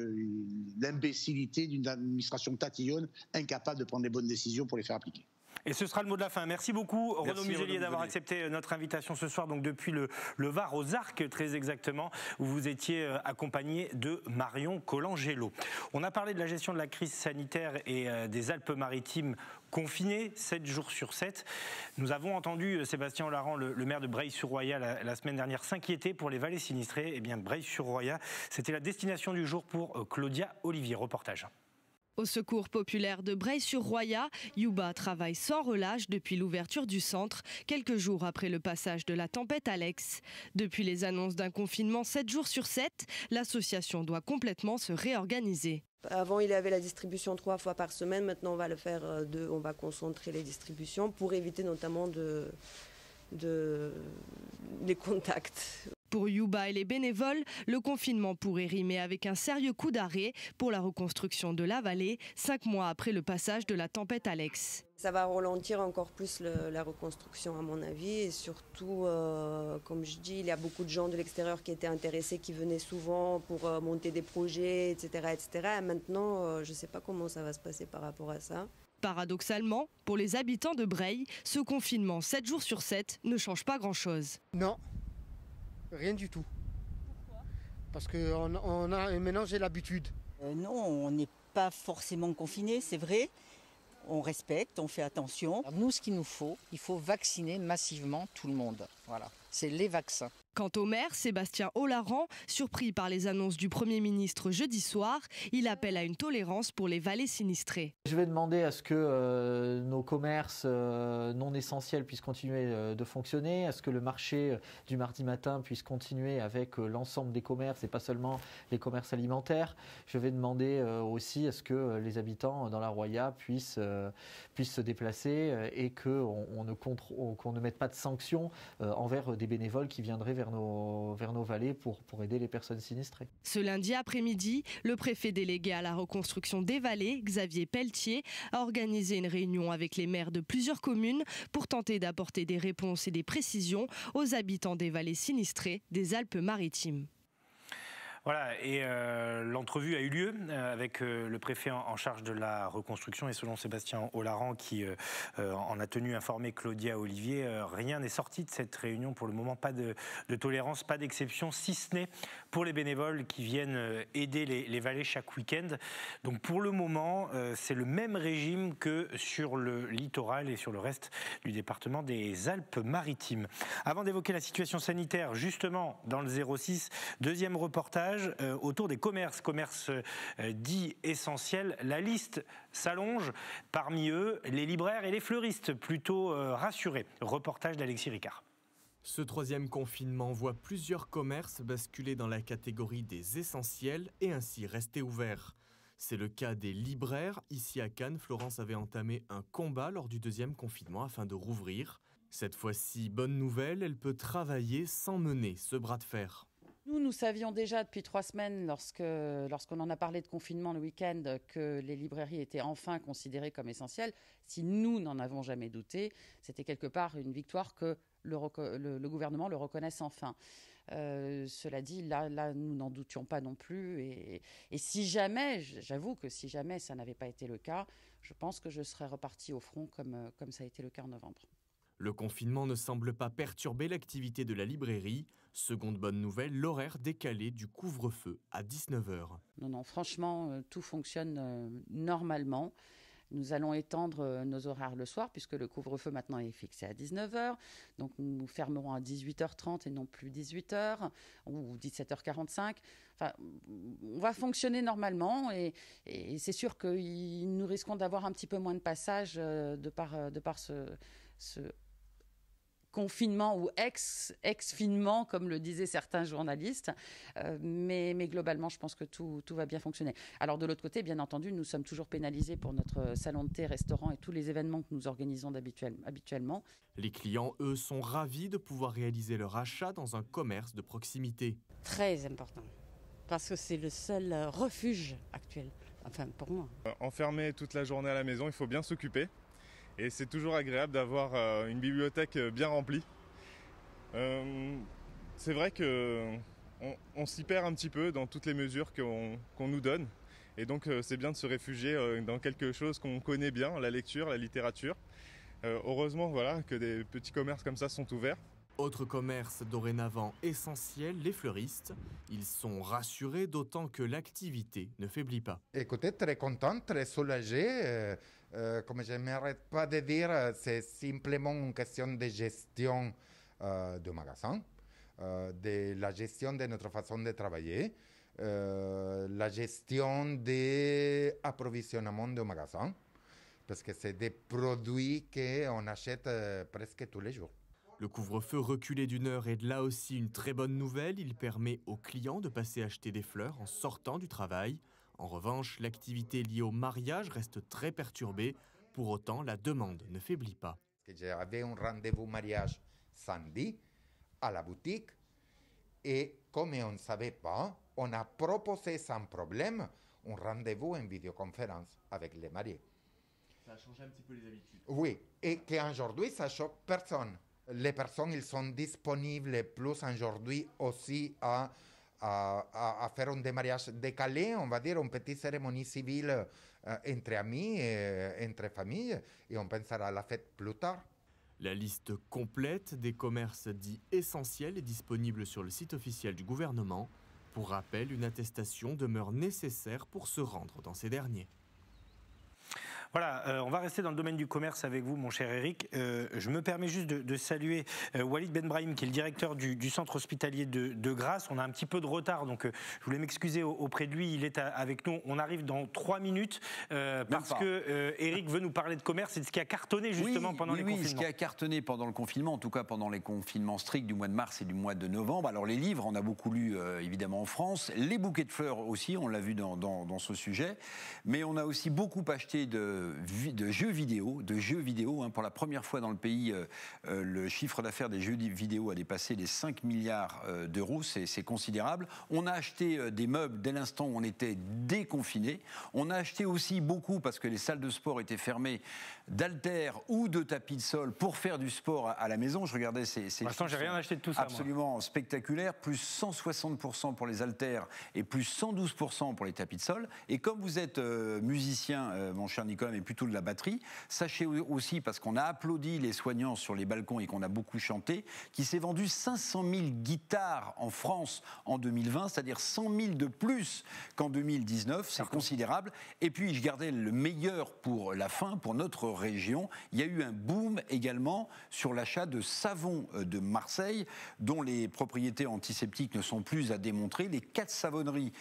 l'imbécilité d'une administration tatillonne, incapable de prendre les bonnes décisions pour les faire appliquer. Et ce sera le mot de la fin. Merci beaucoup, Renaud Muselier, d'avoir accepté notre invitation ce soir, donc depuis le Var, aux Arcs très exactement, où vous étiez accompagné de Marion Colangelo. On a parlé de la gestion de la crise sanitaire et des Alpes-Maritimes confinés 7 jours sur 7. Nous avons entendu Sébastien Ollaran, le maire de Breil-sur-Roya, la semaine dernière, s'inquiéter pour les vallées sinistrées. Eh bien, Breil-sur-Roya, c'était la destination du jour pour Claudia Olivier. Reportage. Au secours populaire de Breil-sur-Roya, Yuba travaille sans relâche depuis l'ouverture du centre, quelques jours après le passage de la tempête Alex. Depuis les annonces d'un confinement 7 jours sur 7, l'association doit complètement se réorganiser. Avant, il y avait la distribution 3 fois par semaine. Maintenant, on va le faire 2. On va concentrer les distributions pour éviter notamment les contacts. Pour Yuba et les bénévoles, le confinement pourrait rimer avec un sérieux coup d'arrêt pour la reconstruction de la vallée, 5 mois après le passage de la tempête Alex. Ça va ralentir encore plus la reconstruction à mon avis, et surtout, comme je dis, il y a beaucoup de gens de l'extérieur qui étaient intéressés, qui venaient souvent pour monter des projets, etc. etc. Et maintenant, je ne sais pas comment ça va se passer par rapport à ça. Paradoxalement, pour les habitants de Breil, ce confinement 7 jours sur 7 ne change pas grand-chose. Non. Rien du tout. Pourquoi? Parce que maintenant j'ai l'habitude. Non, on n'est pas forcément confiné, c'est vrai. On respecte, on fait attention. Alors nous, ce qu'il nous faut, il faut vacciner massivement tout le monde. Voilà, c'est les vaccins. Quant au maire, Sébastien Olaran, surpris par les annonces du Premier ministre jeudi soir, il appelle à une tolérance pour les vallées sinistrées. Je vais demander à ce que nos commerces non essentiels puissent continuer de fonctionner, à ce que le marché du mardi matin puisse continuer avec l'ensemble des commerces et pas seulement les commerces alimentaires. Je vais demander aussi à ce que les habitants dans la Roya puissent se déplacer et qu'on ne mette pas de sanctions envers des bénévoles qui viendraient vers nos vallées pour aider les personnes sinistrées. Ce lundi après-midi, le préfet délégué à la reconstruction des vallées, Xavier Pelletier, a organisé une réunion avec les maires de plusieurs communes pour tenter d'apporter des réponses et des précisions aux habitants des vallées sinistrées des Alpes-Maritimes. Voilà, et l'entrevue a eu lieu avec le préfet en charge de la reconstruction et selon Sébastien Olaran qui en a tenu informer Claudia Olivier, rien n'est sorti de cette réunion pour le moment, pas de tolérance, pas d'exception, si ce n'est pour les bénévoles qui viennent aider les vallées chaque week-end. Donc pour le moment, c'est le même régime que sur le littoral et sur le reste du département des Alpes-Maritimes. Avant d'évoquer la situation sanitaire, justement dans le 06, deuxième reportage autour des commerces dits essentiels. La liste s'allonge, parmi eux les libraires et les fleuristes, plutôt rassurés. Reportage d'Alexis Ricard. Ce troisième confinement voit plusieurs commerces basculer dans la catégorie des essentiels et ainsi rester ouverts. C'est le cas des libraires. Ici à Cannes, Florence avait entamé un combat lors du deuxième confinement afin de rouvrir. Cette fois-ci, bonne nouvelle, elle peut travailler sans mener ce bras de fer. Nous savions déjà depuis 3 semaines, lorsqu'on en a parlé de confinement le week-end, que les librairies étaient enfin considérées comme essentielles. Si nous n'en avons jamais douté, c'était quelque part une victoire que le gouvernement le reconnaisse enfin. Cela dit, là nous n'en doutions pas non plus. Et si jamais, j'avoue que si jamais ça n'avait pas été le cas, je pense que je serais repartie au front comme ça a été le cas en novembre. Le confinement ne semble pas perturber l'activité de la librairie. Seconde bonne nouvelle, l'horaire décalé du couvre-feu à 19h. Non, franchement, tout fonctionne normalement. Nous allons étendre nos horaires le soir puisque le couvre-feu maintenant est fixé à 19h. Donc nous fermerons à 18h30 et non plus 18h ou 17h45. Enfin, on va fonctionner normalement et c'est sûr que nous risquons d'avoir un petit peu moins de passages de par ce confinement ou ex-finement, comme le disaient certains journalistes. Mais globalement, je pense que tout va bien fonctionner. Alors de l'autre côté, bien entendu, nous sommes toujours pénalisés pour notre salon de thé, restaurant et tous les événements que nous organisons habituellement. Les clients, eux, sont ravis de pouvoir réaliser leur achat dans un commerce de proximité. Très important, parce que c'est le seul refuge actuel, enfin pour moi. Enfermé toute la journée à la maison, il faut bien s'occuper. Et c'est toujours agréable d'avoir une bibliothèque bien remplie. C'est vrai qu'on s'y perd un petit peu dans toutes les mesures qu'on nous donne. Et donc c'est bien de se réfugier dans quelque chose qu'on connaît bien, la lecture, la littérature. Heureusement voilà, que des petits commerces comme ça sont ouverts. Autre commerce dorénavant essentiel, les fleuristes. Ils sont rassurés d'autant que l'activité ne faiblit pas. Écoutez, très content, très soulagé. Comme je n'arrête pas de dire, c'est simplement une question de gestion du magasin, de la gestion de notre façon de travailler, la gestion de l'approvisionnement du magasin, parce que c'est des produits qu'on achète presque tous les jours. Le couvre-feu reculé d'une heure est là aussi une très bonne nouvelle. Il permet aux clients de passer acheter des fleurs en sortant du travail. En revanche, l'activité liée au mariage reste très perturbée. Pour autant, la demande ne faiblit pas. J'avais un rendez-vous mariage samedi à la boutique et comme on ne savait pas, on a proposé sans problème un rendez-vous en vidéoconférence avec les mariés. Ça a changé un petit peu les habitudes. Oui, et qu'aujourd'hui, ça choque personne. Les personnes, ils sont disponibles plus aujourd'hui aussi à faire un démariage décalé, on va dire, une petite cérémonie civile entre amis, entre familles, et on pensera à la fête plus tard. La liste complète des commerces dits essentiels est disponible sur le site officiel du gouvernement. Pour rappel, une attestation demeure nécessaire pour se rendre dans ces derniers. Voilà, on va rester dans le domaine du commerce avec vous, mon cher Eric. Je me permets juste de saluer Walid Ben Brahim, qui est le directeur du centre hospitalier de Grasse. On a un petit peu de retard, donc je voulais m'excuser auprès de lui. Il est avec nous. On arrive dans 3 minutes parce que Eric veut nous parler de commerce et de ce qui a cartonné justement pendant les confinements. Oui, ce qui a cartonné pendant le confinement, en tout cas pendant les confinements stricts du mois de mars et du mois de novembre. Alors les livres, on a beaucoup lu évidemment en France. Les bouquets de fleurs aussi, on l'a vu dans ce sujet. Mais on a aussi beaucoup acheté de jeux vidéo, Pour la première fois dans le pays, le chiffre d'affaires des jeux vidéo a dépassé les 5 milliards d'euros. C'est considérable. On a acheté des meubles dès l'instant où on était déconfiné. On a acheté aussi beaucoup, parce que les salles de sport étaient fermées, d'haltères ou de tapis de sol pour faire du sport à la maison. Je regardais ces pour l'instant, j'ai rien acheté de tout ça. Absolument spectaculaire. Plus 160% pour les haltères et plus 112% pour les tapis de sol. Et comme vous êtes musicien, mon cher Nicolas, mais plutôt de la batterie, sachez aussi, parce qu'on a applaudi les soignants sur les balcons et qu'on a beaucoup chanté, qu'il s'est vendu 500 000 guitares en France en 2020, c'est-à-dire 100 000 de plus qu'en 2019. C'est considérable. Et puis, je gardais le meilleur pour la fin, pour notre région. Il y a eu un boom également sur l'achat de savons de Marseille, dont les propriétés antiseptiques ne sont plus à démontrer. Les 4 savonneries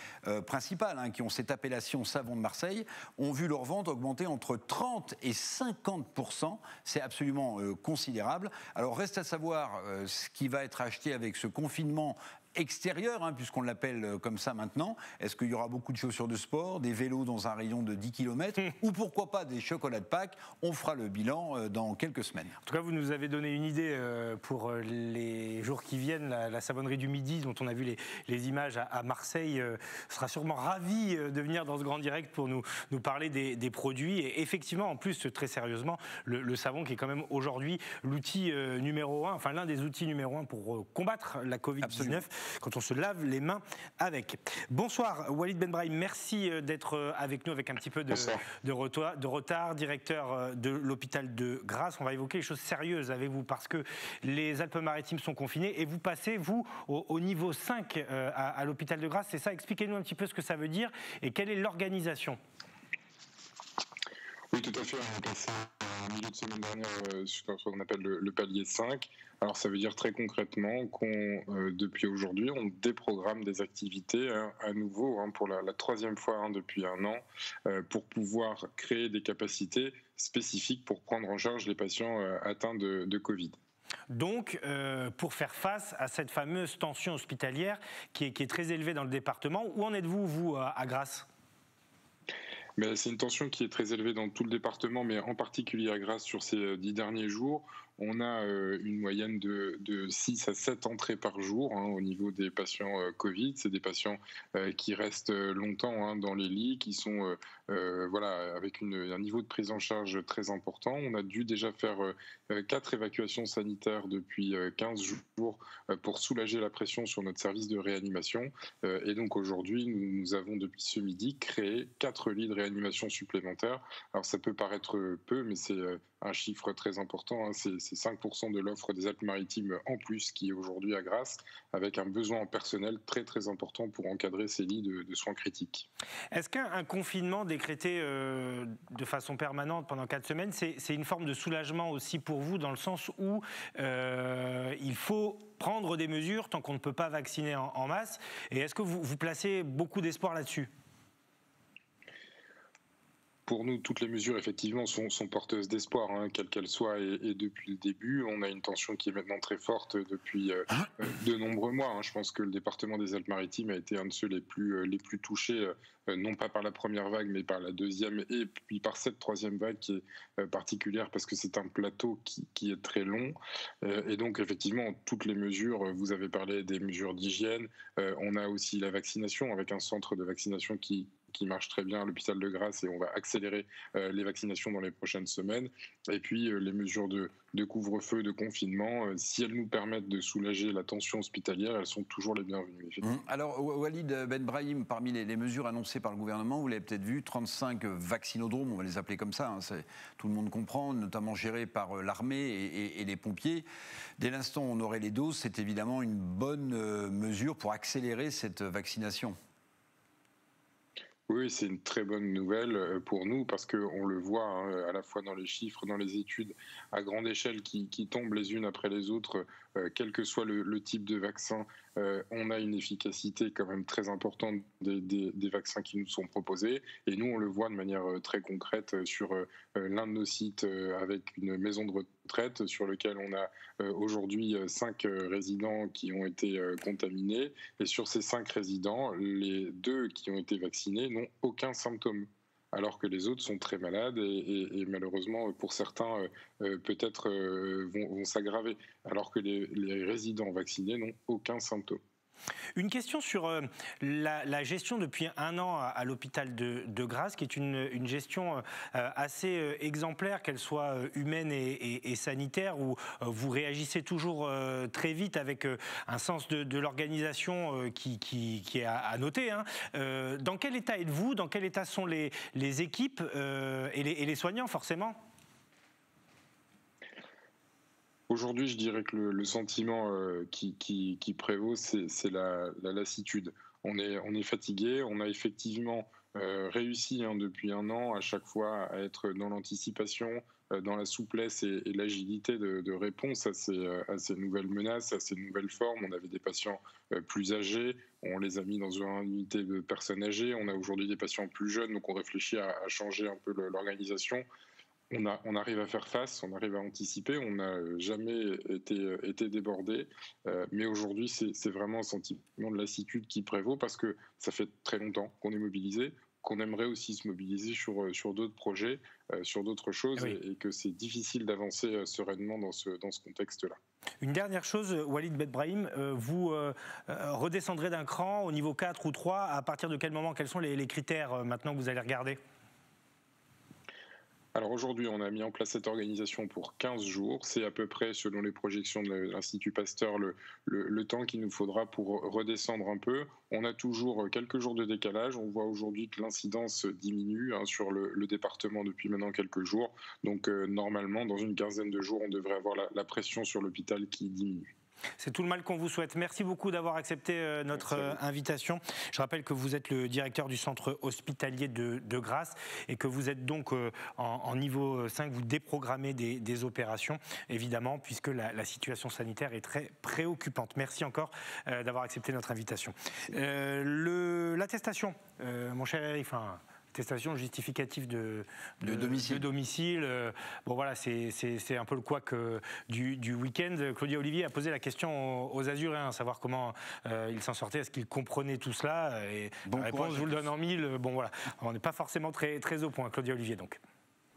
principales qui ont cette appellation savon de Marseille ont vu leur vente augmenter entre 30 et 50%. C'est absolument considérable. Alors reste à savoir ce qui va être acheté avec ce confinement extérieur, puisqu'on l'appelle comme ça maintenant. Est-ce qu'il y aura beaucoup de chaussures de sport, des vélos dans un rayon de 10 km ou pourquoi pas des chocolats de Pâques? On fera le bilan dans quelques semaines. En tout cas, vous nous avez donné une idée pour les jours qui viennent. La savonnerie du Midi, dont on a vu les images à Marseille, sera sûrement ravie de venir dans ce grand direct pour nous parler des produits. Et effectivement, en plus, très sérieusement, le savon qui est quand même aujourd'hui l'outil numéro 1, enfin l'un des outils numéro 1 pour combattre la Covid-19. Absolument. Quand on se lave les mains avec. Bonsoir Walid Ben Brahim, merci d'être avec nous avec un petit peu de retard, directeur de l'hôpital de Grasse. On va évoquer les choses sérieuses avec vous parce que les Alpes-Maritimes sont confinées et vous passez, vous, au niveau 5 à l'hôpital de Grasse. C'est ça, expliquez-nous un petit peu ce que ça veut dire et quelle est l'organisation. Oui, tout à fait. On est passé en milieu de semaine dernière sur ce qu'on appelle le palier 5. Alors, ça veut dire très concrètement qu'on, depuis aujourd'hui, on déprogramme des activités à nouveau pour la 3e fois depuis un an pour pouvoir créer des capacités spécifiques pour prendre en charge les patients atteints de Covid. Donc, pour faire face à cette fameuse tension hospitalière qui est très élevée dans le département, où en êtes-vous, vous, à Grasse ? C'est une tension qui est très élevée dans tout le département, mais en particulier à Grasse sur ces 10 derniers jours. On a une moyenne de 6 à 7 entrées par jour au niveau des patients Covid. C'est des patients qui restent longtemps dans les lits, qui sont avec un niveau de prise en charge très important. On a dû déjà faire 4 évacuations sanitaires depuis 15 jours pour soulager la pression sur notre service de réanimation. Et donc aujourd'hui, nous avons depuis ce midi créé 4 lits de réanimation supplémentaires. Alors ça peut paraître peu, mais c'est un chiffre très important. C'est 5% de l'offre des Alpes-Maritimes en plus qui est aujourd'hui à Grasse, avec un besoin en personnel très très important pour encadrer ces lits de soins critiques. Est-ce qu'un confinement décrété de façon permanente pendant 4 semaines, c'est une forme de soulagement aussi pour vous, dans le sens où il faut prendre des mesures tant qu'on ne peut pas vacciner en masse? Et est-ce que vous placez beaucoup d'espoir là-dessus ? Pour nous, toutes les mesures, effectivement, sont porteuses d'espoir, quelles qu'elles soient. Et depuis le début, on a une tension qui est maintenant très forte depuis de nombreux mois. Je pense que le département des Alpes-Maritimes a été un de ceux les plus touchés, non pas par la première vague, mais par la deuxième, et puis par cette 3e vague qui est particulière, parce que c'est un plateau qui est très long. Et donc, effectivement, toutes les mesures, vous avez parlé des mesures d'hygiène. On a aussi la vaccination, avec un centre de vaccination qui marche très bien à l'hôpital de Grasse, et on va accélérer les vaccinations dans les prochaines semaines. Et puis les mesures de couvre-feu, de confinement, si elles nous permettent de soulager la tension hospitalière, elles sont toujours les bienvenues. Alors Walid Ben Brahim, parmi les mesures annoncées par le gouvernement, vous l'avez peut-être vu, 35 vaccinodromes, on va les appeler comme ça, tout le monde comprend, notamment gérés par l'armée et les pompiers. Dès l'instant où on aurait les doses, c'est évidemment une bonne mesure pour accélérer cette vaccination. Oui, c'est une très bonne nouvelle pour nous parce qu'on le voit à la fois dans les chiffres, dans les études à grande échelle qui tombent les unes après les autres, quel que soit le type de vaccin, on a une efficacité quand même très importante des vaccins qui nous sont proposés. Et nous, on le voit de manière très concrète sur l'un de nos sites avec une maison de retraite sur lequel on a aujourd'hui 5 résidents qui ont été contaminés. Et sur ces 5 résidents, les 2 qui ont été vaccinés n'ont aucun symptôme, alors que les autres sont très malades et malheureusement, pour certains, peut-être vont s'aggraver, alors que les résidents vaccinés n'ont aucun symptôme. Une question sur la gestion depuis 1 an à l'hôpital de Grasse, qui est une gestion assez exemplaire, qu'elle soit humaine et sanitaire, où vous réagissez toujours très vite avec un sens de l'organisation qui est à noter. Dans quel état êtes-vous? Dans quel état sont les équipes et les soignants, forcément? Aujourd'hui, je dirais que le sentiment qui prévaut, c'est la lassitude. On est fatigué, on a effectivement réussi depuis 1 an à chaque fois à être dans l'anticipation, dans la souplesse et l'agilité de réponse à ces nouvelles menaces, à ces nouvelles formes. On avait des patients plus âgés, on les a mis dans une unité de personnes âgées, on a aujourd'hui des patients plus jeunes, donc on réfléchit à changer un peu l'organisation. On arrive à faire face, on arrive à anticiper, on n'a jamais été débordé, mais aujourd'hui c'est vraiment un sentiment de lassitude qui prévaut parce que ça fait très longtemps qu'on est mobilisé, qu'on aimerait aussi se mobiliser sur d'autres projets, sur d'autres choses, oui. et que c'est difficile d'avancer sereinement dans ce contexte-là. Une dernière chose, Walid Belbrahim, vous redescendrez d'un cran au niveau 4 ou 3, à partir de quel moment, quels sont les critères maintenant que vous allez regarder ? Alors aujourd'hui, on a mis en place cette organisation pour 15 jours. C'est à peu près, selon les projections de l'Institut Pasteur, le temps qu'il nous faudra pour redescendre un peu. On a toujours quelques jours de décalage. On voit aujourd'hui que l'incidence diminue sur le département depuis maintenant quelques jours. Donc normalement, dans une quinzaine de jours, on devrait avoir la pression sur l'hôpital qui diminue. C'est tout le mal qu'on vous souhaite. Merci beaucoup d'avoir accepté notre invitation. Je rappelle que vous êtes le directeur du centre hospitalier de Grasse et que vous êtes donc en niveau 5, vous déprogrammez des opérations, évidemment, puisque la situation sanitaire est très préoccupante. Merci encore d'avoir accepté notre invitation. L'attestation, mon cher Eric, attestation justificative de domicile. Bon voilà, c'est un peu le couac du week-end. Claudia Olivier a posé la question aux Azuréens, savoir comment ils s'en sortaient, est-ce qu'ils comprenaient tout cela, et bon, la réponse, je vous le donne en 1000. Bon voilà, on n'est pas forcément très au point. Claudia Olivier donc.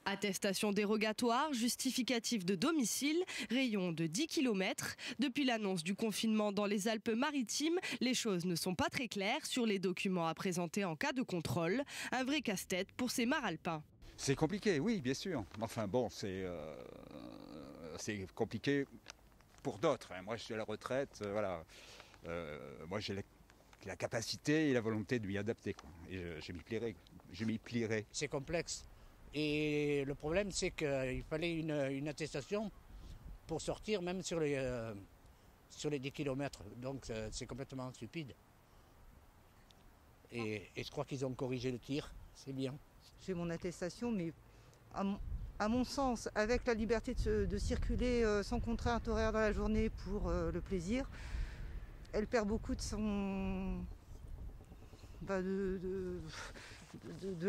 Attestation dérogatoire, justificatif de domicile, rayon de 10 km. Depuis l'annonce du confinement dans les Alpes-Maritimes, les choses ne sont pas très claires sur les documents à présenter en cas de contrôle. Un vrai casse-tête pour ces maralpins. C'est compliqué, oui, bien sûr. Enfin bon, c'est compliqué pour d'autres. Moi, je suis à la retraite, voilà. Moi, j'ai la capacité et la volonté de m'y adapter, quoi. Et je m'y plierai. C'est complexe. Et le problème, c'est qu'il fallait une attestation pour sortir, même sur les 10 km. Donc c'est complètement stupide. Et je crois qu'ils ont corrigé le tir, c'est bien. J'ai mon attestation, mais à mon sens, avec la liberté de circuler sans contrainte horaire dans la journée pour le plaisir, elle perd beaucoup de son... de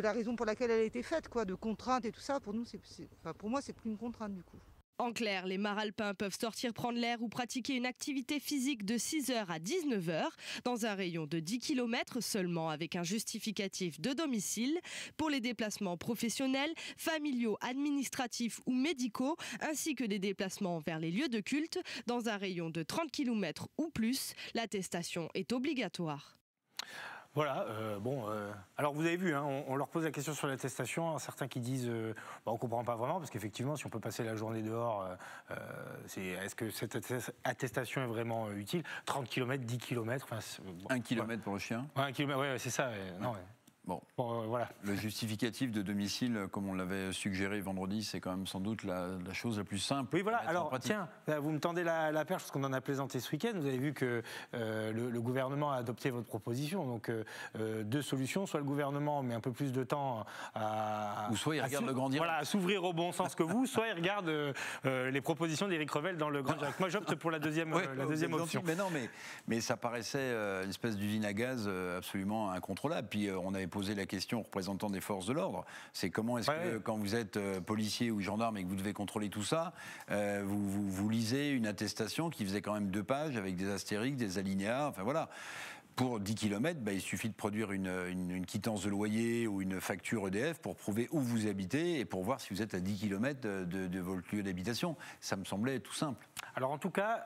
la raison pour laquelle elle a été faite, quoi, de contraintes et tout ça. Pour nous, pour moi, c'est plus une contrainte du coup. En clair, les maralpins peuvent sortir prendre l'air ou pratiquer une activité physique de 6h à 19h dans un rayon de 10 km seulement avec un justificatif de domicile. Pour les déplacements professionnels, familiaux, administratifs ou médicaux, ainsi que des déplacements vers les lieux de culte, dans un rayon de 30 km ou plus, l'attestation est obligatoire. Voilà, alors vous avez vu, on leur pose la question sur l'attestation, certains qui disent on ne comprend pas vraiment, parce qu'effectivement, si on peut passer la journée dehors, est-ce que cette attestation est vraiment utile ? 30 km, 10 km... 1 km pour le chien ? 1 km, ouais, c'est ça. Non, ouais. Bon, voilà. Le justificatif de domicile, comme on l'avait suggéré vendredi, c'est quand même sans doute la chose la plus simple. Oui, voilà. Alors, tiens, vous me tendez la perche parce qu'on en a plaisanté ce week-end. Vous avez vu que le gouvernement a adopté votre proposition. Donc, deux solutions. Soit le gouvernement met un peu plus de temps ou soit il regarde le Grand Direct. Voilà, à s'ouvrir au bon sens que vous, soit il regarde les propositions d'Éric Revel dans le Grand Direct. Moi, j'opte pour la deuxième option. Mais non, mais ça paraissait une espèce d'usine à gaz absolument incontrôlable. Puis on avait posé la question aux représentants des forces de l'ordre, c'est comment est-ce que quand vous êtes policier ou gendarme et que vous devez contrôler tout ça, vous lisez une attestation qui faisait quand même 2 pages avec des astérix, des alinéas, enfin voilà. Pour 10 km, il suffit de produire une quittance de loyer ou une facture EDF pour prouver où vous habitez et pour voir si vous êtes à 10 km de votre lieu d'habitation. Ça me semblait tout simple. Alors en tout cas,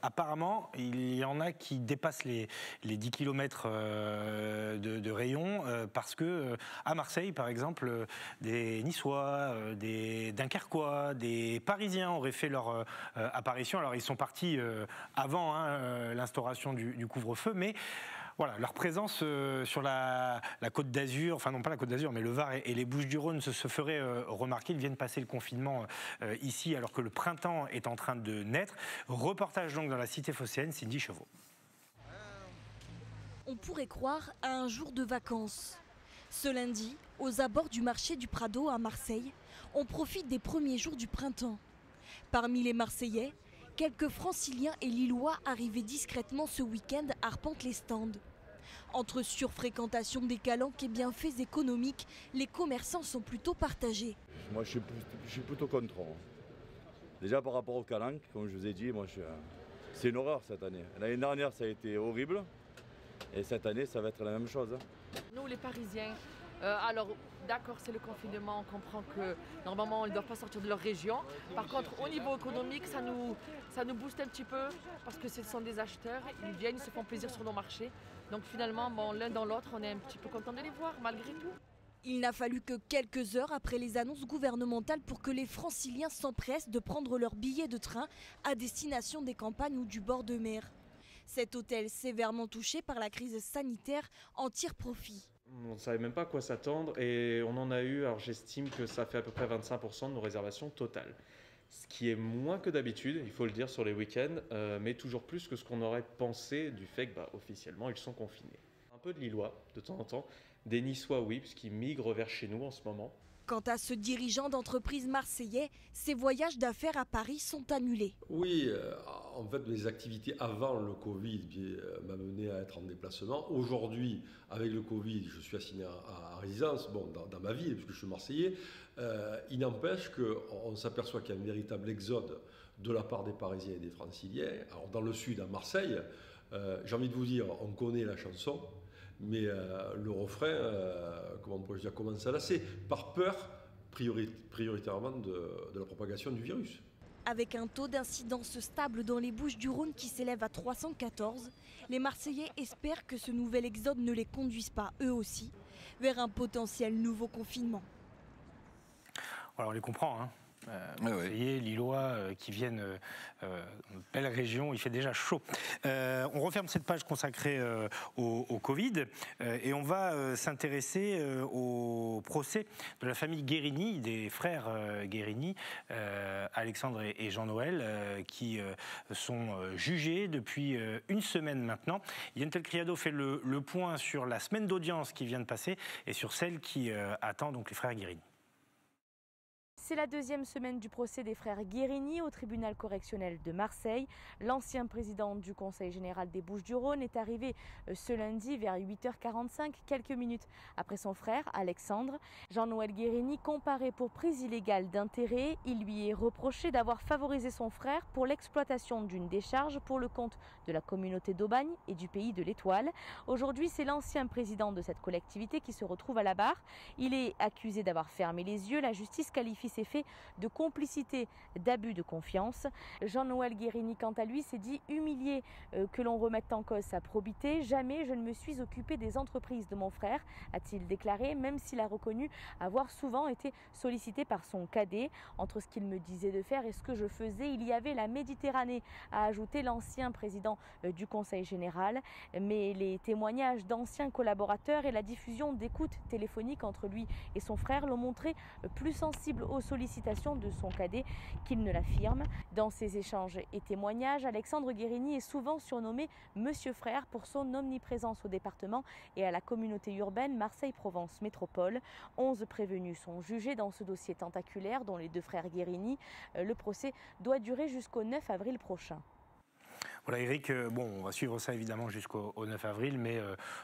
apparemment, il y en a qui dépassent les 10 km de rayon parce que à Marseille, par exemple, des Niçois, des Dunkerquois, des Parisiens auraient fait leur apparition. Alors ils sont partis avant l'instauration du couvre-feu, mais voilà, leur présence sur la Côte d'Azur, enfin non pas la Côte d'Azur, mais le Var et les Bouches-du-Rhône se ferait remarquer. Ils viennent passer le confinement ici alors que le printemps est en train de naître. Reportage donc dans la cité phocéenne, Cindy Chevaux. On pourrait croire à un jour de vacances. Ce lundi, aux abords du marché du Prado à Marseille, on profite des premiers jours du printemps. Parmi les Marseillais, quelques Franciliens et Lillois arrivés discrètement ce week-end arpentent les stands. Entre surfréquentation des calanques et bienfaits économiques, les commerçants sont plutôt partagés. Moi, je suis plutôt contre. Déjà par rapport aux calanques, comme je vous ai dit, c'est une horreur cette année. L'année dernière, ça a été horrible. Et cette année, ça va être la même chose. Nous, les Parisiens, alors d'accord, c'est le confinement, on comprend que normalement, ils ne doivent pas sortir de leur région. Par contre, au niveau économique, ça nous booste un petit peu parce que ce sont des acheteurs, ils viennent, ils se font plaisir sur nos marchés. Donc finalement, l'un dans l'autre, on est un petit peu content de les voir malgré tout. Il n'a fallu que quelques heures après les annonces gouvernementales pour que les Franciliens s'empressent de prendre leur billet de train à destination des campagnes ou du bord de mer. Cet hôtel sévèrement touché par la crise sanitaire en tire profit. On ne savait même pas à quoi s'attendre et on en a eu, alors j'estime que ça fait à peu près 25% de nos réservations totales. Ce qui est moins que d'habitude, il faut le dire, sur les week-ends, mais toujours plus que ce qu'on aurait pensé du fait que officiellement ils sont confinés. Un peu de Lillois de temps en temps, des Niçois oui, puisqu'ils migrent vers chez nous en ce moment. Quant à ce dirigeant d'entreprise marseillais, ses voyages d'affaires à Paris sont annulés. Oui, en fait, mes activités avant le Covid m'ont mené à être en déplacement. Aujourd'hui, avec le Covid, je suis assigné à résidence, dans ma ville, puisque je suis Marseillais. Il n'empêche qu'on s'aperçoit qu'il y a un véritable exode de la part des Parisiens et des Franciliens. Alors, dans le sud, à Marseille, j'ai envie de vous dire, on connaît la chanson. Mais le refrain, comment on peut dire, commence à lasser, par peur prioritairement de la propagation du virus. Avec un taux d'incidence stable dans les Bouches-du-Rhône qui s'élève à 314, les Marseillais espèrent que ce nouvel exode ne les conduise pas, eux aussi, vers un potentiel nouveau confinement. Alors on les comprend, hein. Lillois qui viennent belle région, il fait déjà chaud. On referme cette page consacrée au Covid et on va s'intéresser au procès de la famille Guérini, des frères Guérini, Alexandre et Jean-Noël, qui sont jugés depuis une semaine maintenant. Yann Telcriado fait le point sur la semaine d'audience qui vient de passer et sur celle qui attend donc les frères Guérini. C'est la deuxième semaine du procès des frères Guérini au tribunal correctionnel de Marseille. L'ancien président du Conseil général des Bouches-du-Rhône est arrivé ce lundi vers 8h45, quelques minutes après son frère Alexandre. Jean-Noël Guérini comparé pour prise illégale d'intérêt. Il lui est reproché d'avoir favorisé son frère pour l'exploitation d'une décharge pour le compte de la communauté d'Aubagne et du pays de l'Étoile. Aujourd'hui, c'est l'ancien président de cette collectivité qui se retrouve à la barre. Il est accusé d'avoir fermé les yeux. La justice qualifie ses ces faits de complicité, d'abus de confiance. Jean-Noël Guérini, quant à lui, s'est dit humilié que l'on remette en cause sa probité. Jamais je ne me suis occupé des entreprises de mon frère, a-t-il déclaré, même s'il a reconnu avoir souvent été sollicité par son cadet. Entre ce qu'il me disait de faire et ce que je faisais, il y avait la Méditerranée, a ajouté l'ancien président du Conseil général. Mais les témoignages d'anciens collaborateurs et la diffusion d'écoutes téléphoniques entre lui et son frère l'ont montré plus sensible aux sollicitations de son cadet qu'il ne l'affirme. Dans ses échanges et témoignages, Alexandre Guérini est souvent surnommé Monsieur Frère pour son omniprésence au département et à la communauté urbaine Marseille-Provence Métropole. 11 prévenus sont jugés dans ce dossier tentaculaire dont les 2 frères Guérini. Le procès doit durer jusqu'au 9 avril prochain. Voilà Eric, on va suivre ça évidemment jusqu'au 9 avril, mais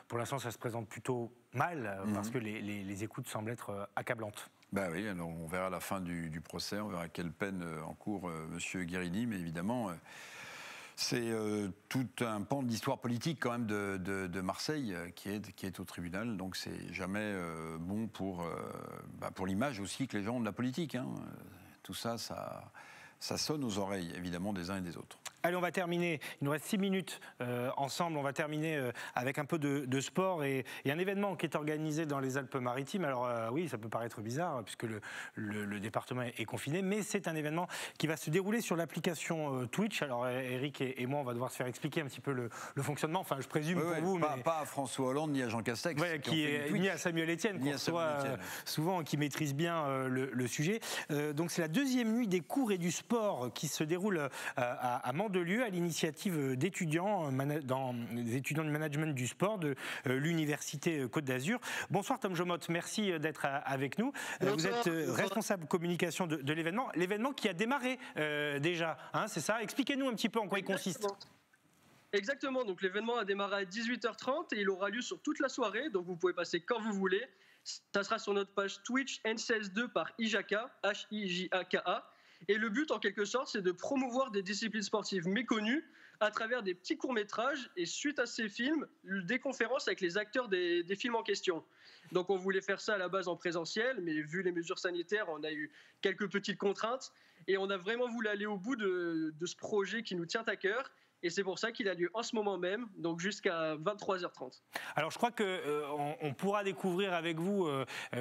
pour l'instant ça se présente plutôt mal parce que les écoutes semblent être accablantes. Bah oui, alors on verra à la fin du procès, on verra quelle peine encourt Monsieur Guérini, mais évidemment c'est tout un pan de l'histoire politique quand même de Marseille qui est au tribunal, donc c'est jamais bon pour l'image aussi que les gens ont de la politique. Hein. Tout ça sonne aux oreilles évidemment des uns et des autres. Allez, on va terminer, il nous reste 6 minutes ensemble, on va terminer avec un peu de sport et un événement qui est organisé dans les Alpes-Maritimes. Alors oui, ça peut paraître bizarre puisque le département est confiné, mais c'est un événement qui va se dérouler sur l'application Twitch. Alors Eric et moi, on va devoir se faire expliquer un petit peu le fonctionnement, enfin je présume pour vous. Mais pas à François Hollande ni à Jean Castex. Ni à Samuel Etienne, qu'on soit souvent qui maîtrise bien le sujet. Donc c'est la 2e nuit des cours et du sport qui se déroule à Mandelieu à l'initiative d'étudiants du management du sport de l'Université Côte d'Azur. Bonsoir Tom Jomotte, merci d'être avec nous. Vous êtes responsable communication de l'événement. L'événement qui a démarré déjà, hein, c'est ça? Expliquez-nous un petit peu en quoi il consiste. Exactement, donc l'événement a démarré à 18h30 et il aura lieu sur toute la soirée, donc vous pouvez passer quand vous voulez. Ça sera sur notre page Twitch N16-2 par Ijaka, H-I-J-A-K-A. Et le but, en quelque sorte, c'est de promouvoir des disciplines sportives méconnues à travers des petits courts-métrages et suite à ces films, des conférences avec les acteurs des films en question. Donc on voulait faire ça à la base en présentiel, mais vu les mesures sanitaires, on a eu quelques petites contraintes et on a vraiment voulu aller au bout de ce projet qui nous tient à cœur. Et c'est pour ça qu'il a lieu en ce moment même, donc jusqu'à 23h30. Alors je crois qu'on pourra découvrir avec vous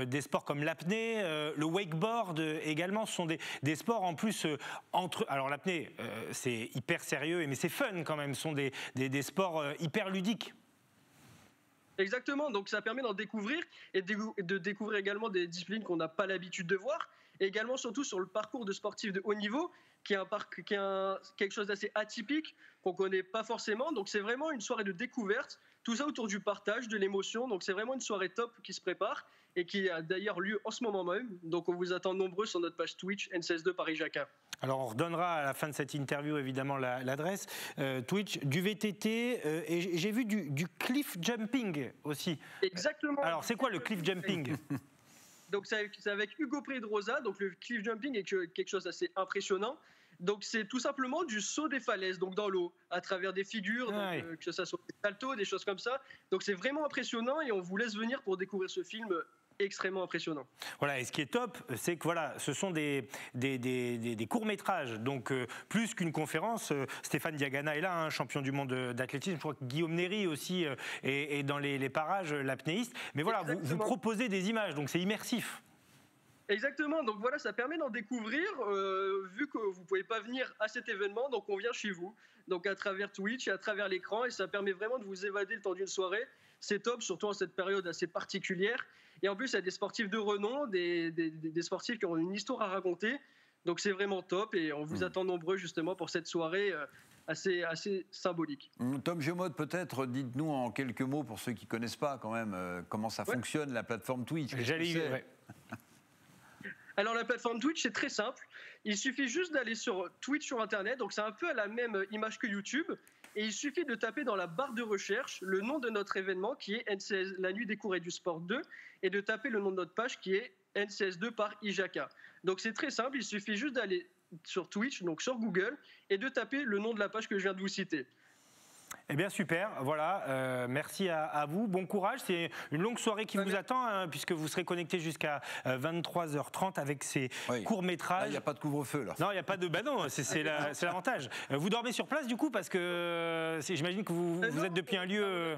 des sports comme l'apnée, le wakeboard également. Ce sont des sports en plus Alors l'apnée, c'est hyper sérieux, mais c'est fun quand même. Ce sont des sports hyper ludiques. Exactement, donc ça permet d'en découvrir et de découvrir également des disciplines qu'on n'a pas l'habitude de voir. Et également surtout sur le parcours de sportifs de haut niveau, qui est quelque chose d'assez atypique, qu'on ne connaît pas forcément. Donc c'est vraiment une soirée de découverte, tout ça autour du partage, de l'émotion. Donc c'est vraiment une soirée top qui se prépare et qui a d'ailleurs lieu en ce moment même. Donc on vous attend nombreux sur notre page Twitch N16-2 Paris Jacquin. Alors on redonnera à la fin de cette interview évidemment l'adresse Twitch, du VTT et j'ai vu du cliff jumping aussi. Exactement. Alors c'est quoi le cliff jumping? Donc c'est avec Hugo Pedrosa, donc le cliff jumping est quelque chose d'assez impressionnant. Donc c'est tout simplement du saut des falaises, donc dans l'eau, à travers des figures, que ça soit des saltos, des choses comme ça. Donc c'est vraiment impressionnant et on vous laisse venir pour découvrir ce film extrêmement impressionnant. Voilà, et ce qui est top, c'est que voilà, ce sont des courts-métrages, donc plus qu'une conférence. Stéphane Diagana est là, hein, champion du monde d'athlétisme. Je crois que Guillaume Néry aussi est dans les parages, l'apnéiste. Mais voilà, vous proposez des images, donc c'est immersif. Exactement, donc voilà, ça permet d'en découvrir, vu que vous ne pouvez pas venir à cet événement, donc on vient chez vous, donc à travers Twitch et à travers l'écran, et ça permet vraiment de vous évader le temps d'une soirée. C'est top, surtout en cette période assez particulière. Et en plus, il y a des sportifs de renom, des sportifs qui ont une histoire à raconter, donc c'est vraiment top, et on vous attend nombreux justement pour cette soirée assez symbolique. Tom Jomotte, peut-être, dites-nous en quelques mots, pour ceux qui ne connaissent pas quand même, comment ça fonctionne, la plateforme Twitch. J'allais y venir. Alors la plateforme Twitch, c'est très simple. Il suffit juste d'aller sur Twitch sur Internet, donc c'est un peu à la même image que YouTube, et il suffit de taper dans la barre de recherche le nom de notre événement qui est NCS, la nuit des cours et du sport 2, et de taper le nom de notre page qui est NCS2 par Ijaka. Donc c'est très simple, il suffit juste d'aller sur Twitch, donc sur Google, et de taper le nom de la page que je viens de vous citer. Eh bien super, voilà, merci à vous, bon courage, c'est une longue soirée qui vous attend hein, puisque vous serez connecté jusqu'à 23h30 avec ces courts-métrages. Il n'y a pas de couvre-feu là. Non, il n'y a pas de... non, c'est l'avantage. Vous dormez sur place du coup parce que j'imagine que vous êtes depuis un lieu...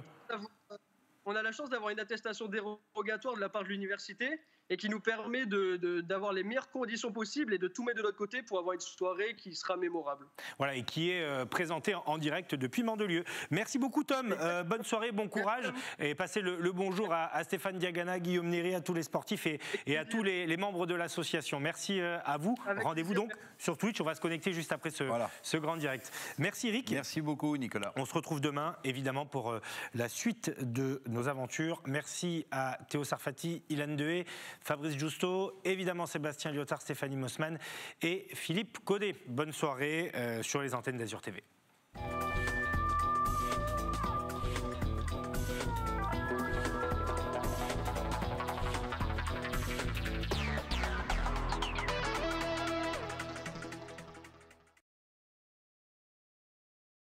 On a la chance d'avoir une attestation dérogatoire de la part de l'université et qui nous permet d'avoir les meilleures conditions possibles et de tout mettre de notre côté pour avoir une soirée qui sera mémorable. Voilà, et qui est présentée en direct depuis Mandelieu. Merci beaucoup Tom, bonne soirée, bon courage et passez le bonjour à Stéphane Diagana, Guillaume Néry, à tous les sportifs et à tous les membres de l'association. Merci à vous. Rendez-vous donc sur Twitch, on va se connecter juste après ce grand direct. Merci Eric. Merci beaucoup Nicolas. On se retrouve demain évidemment pour la suite de nos aventures. Merci à Théo Sarfati, Ilan Dehé, Fabrice Giusto, évidemment Sébastien Lyotard, Stéphanie Mossman et Philippe Caudet. Bonne soirée sur les antennes d'Azur TV.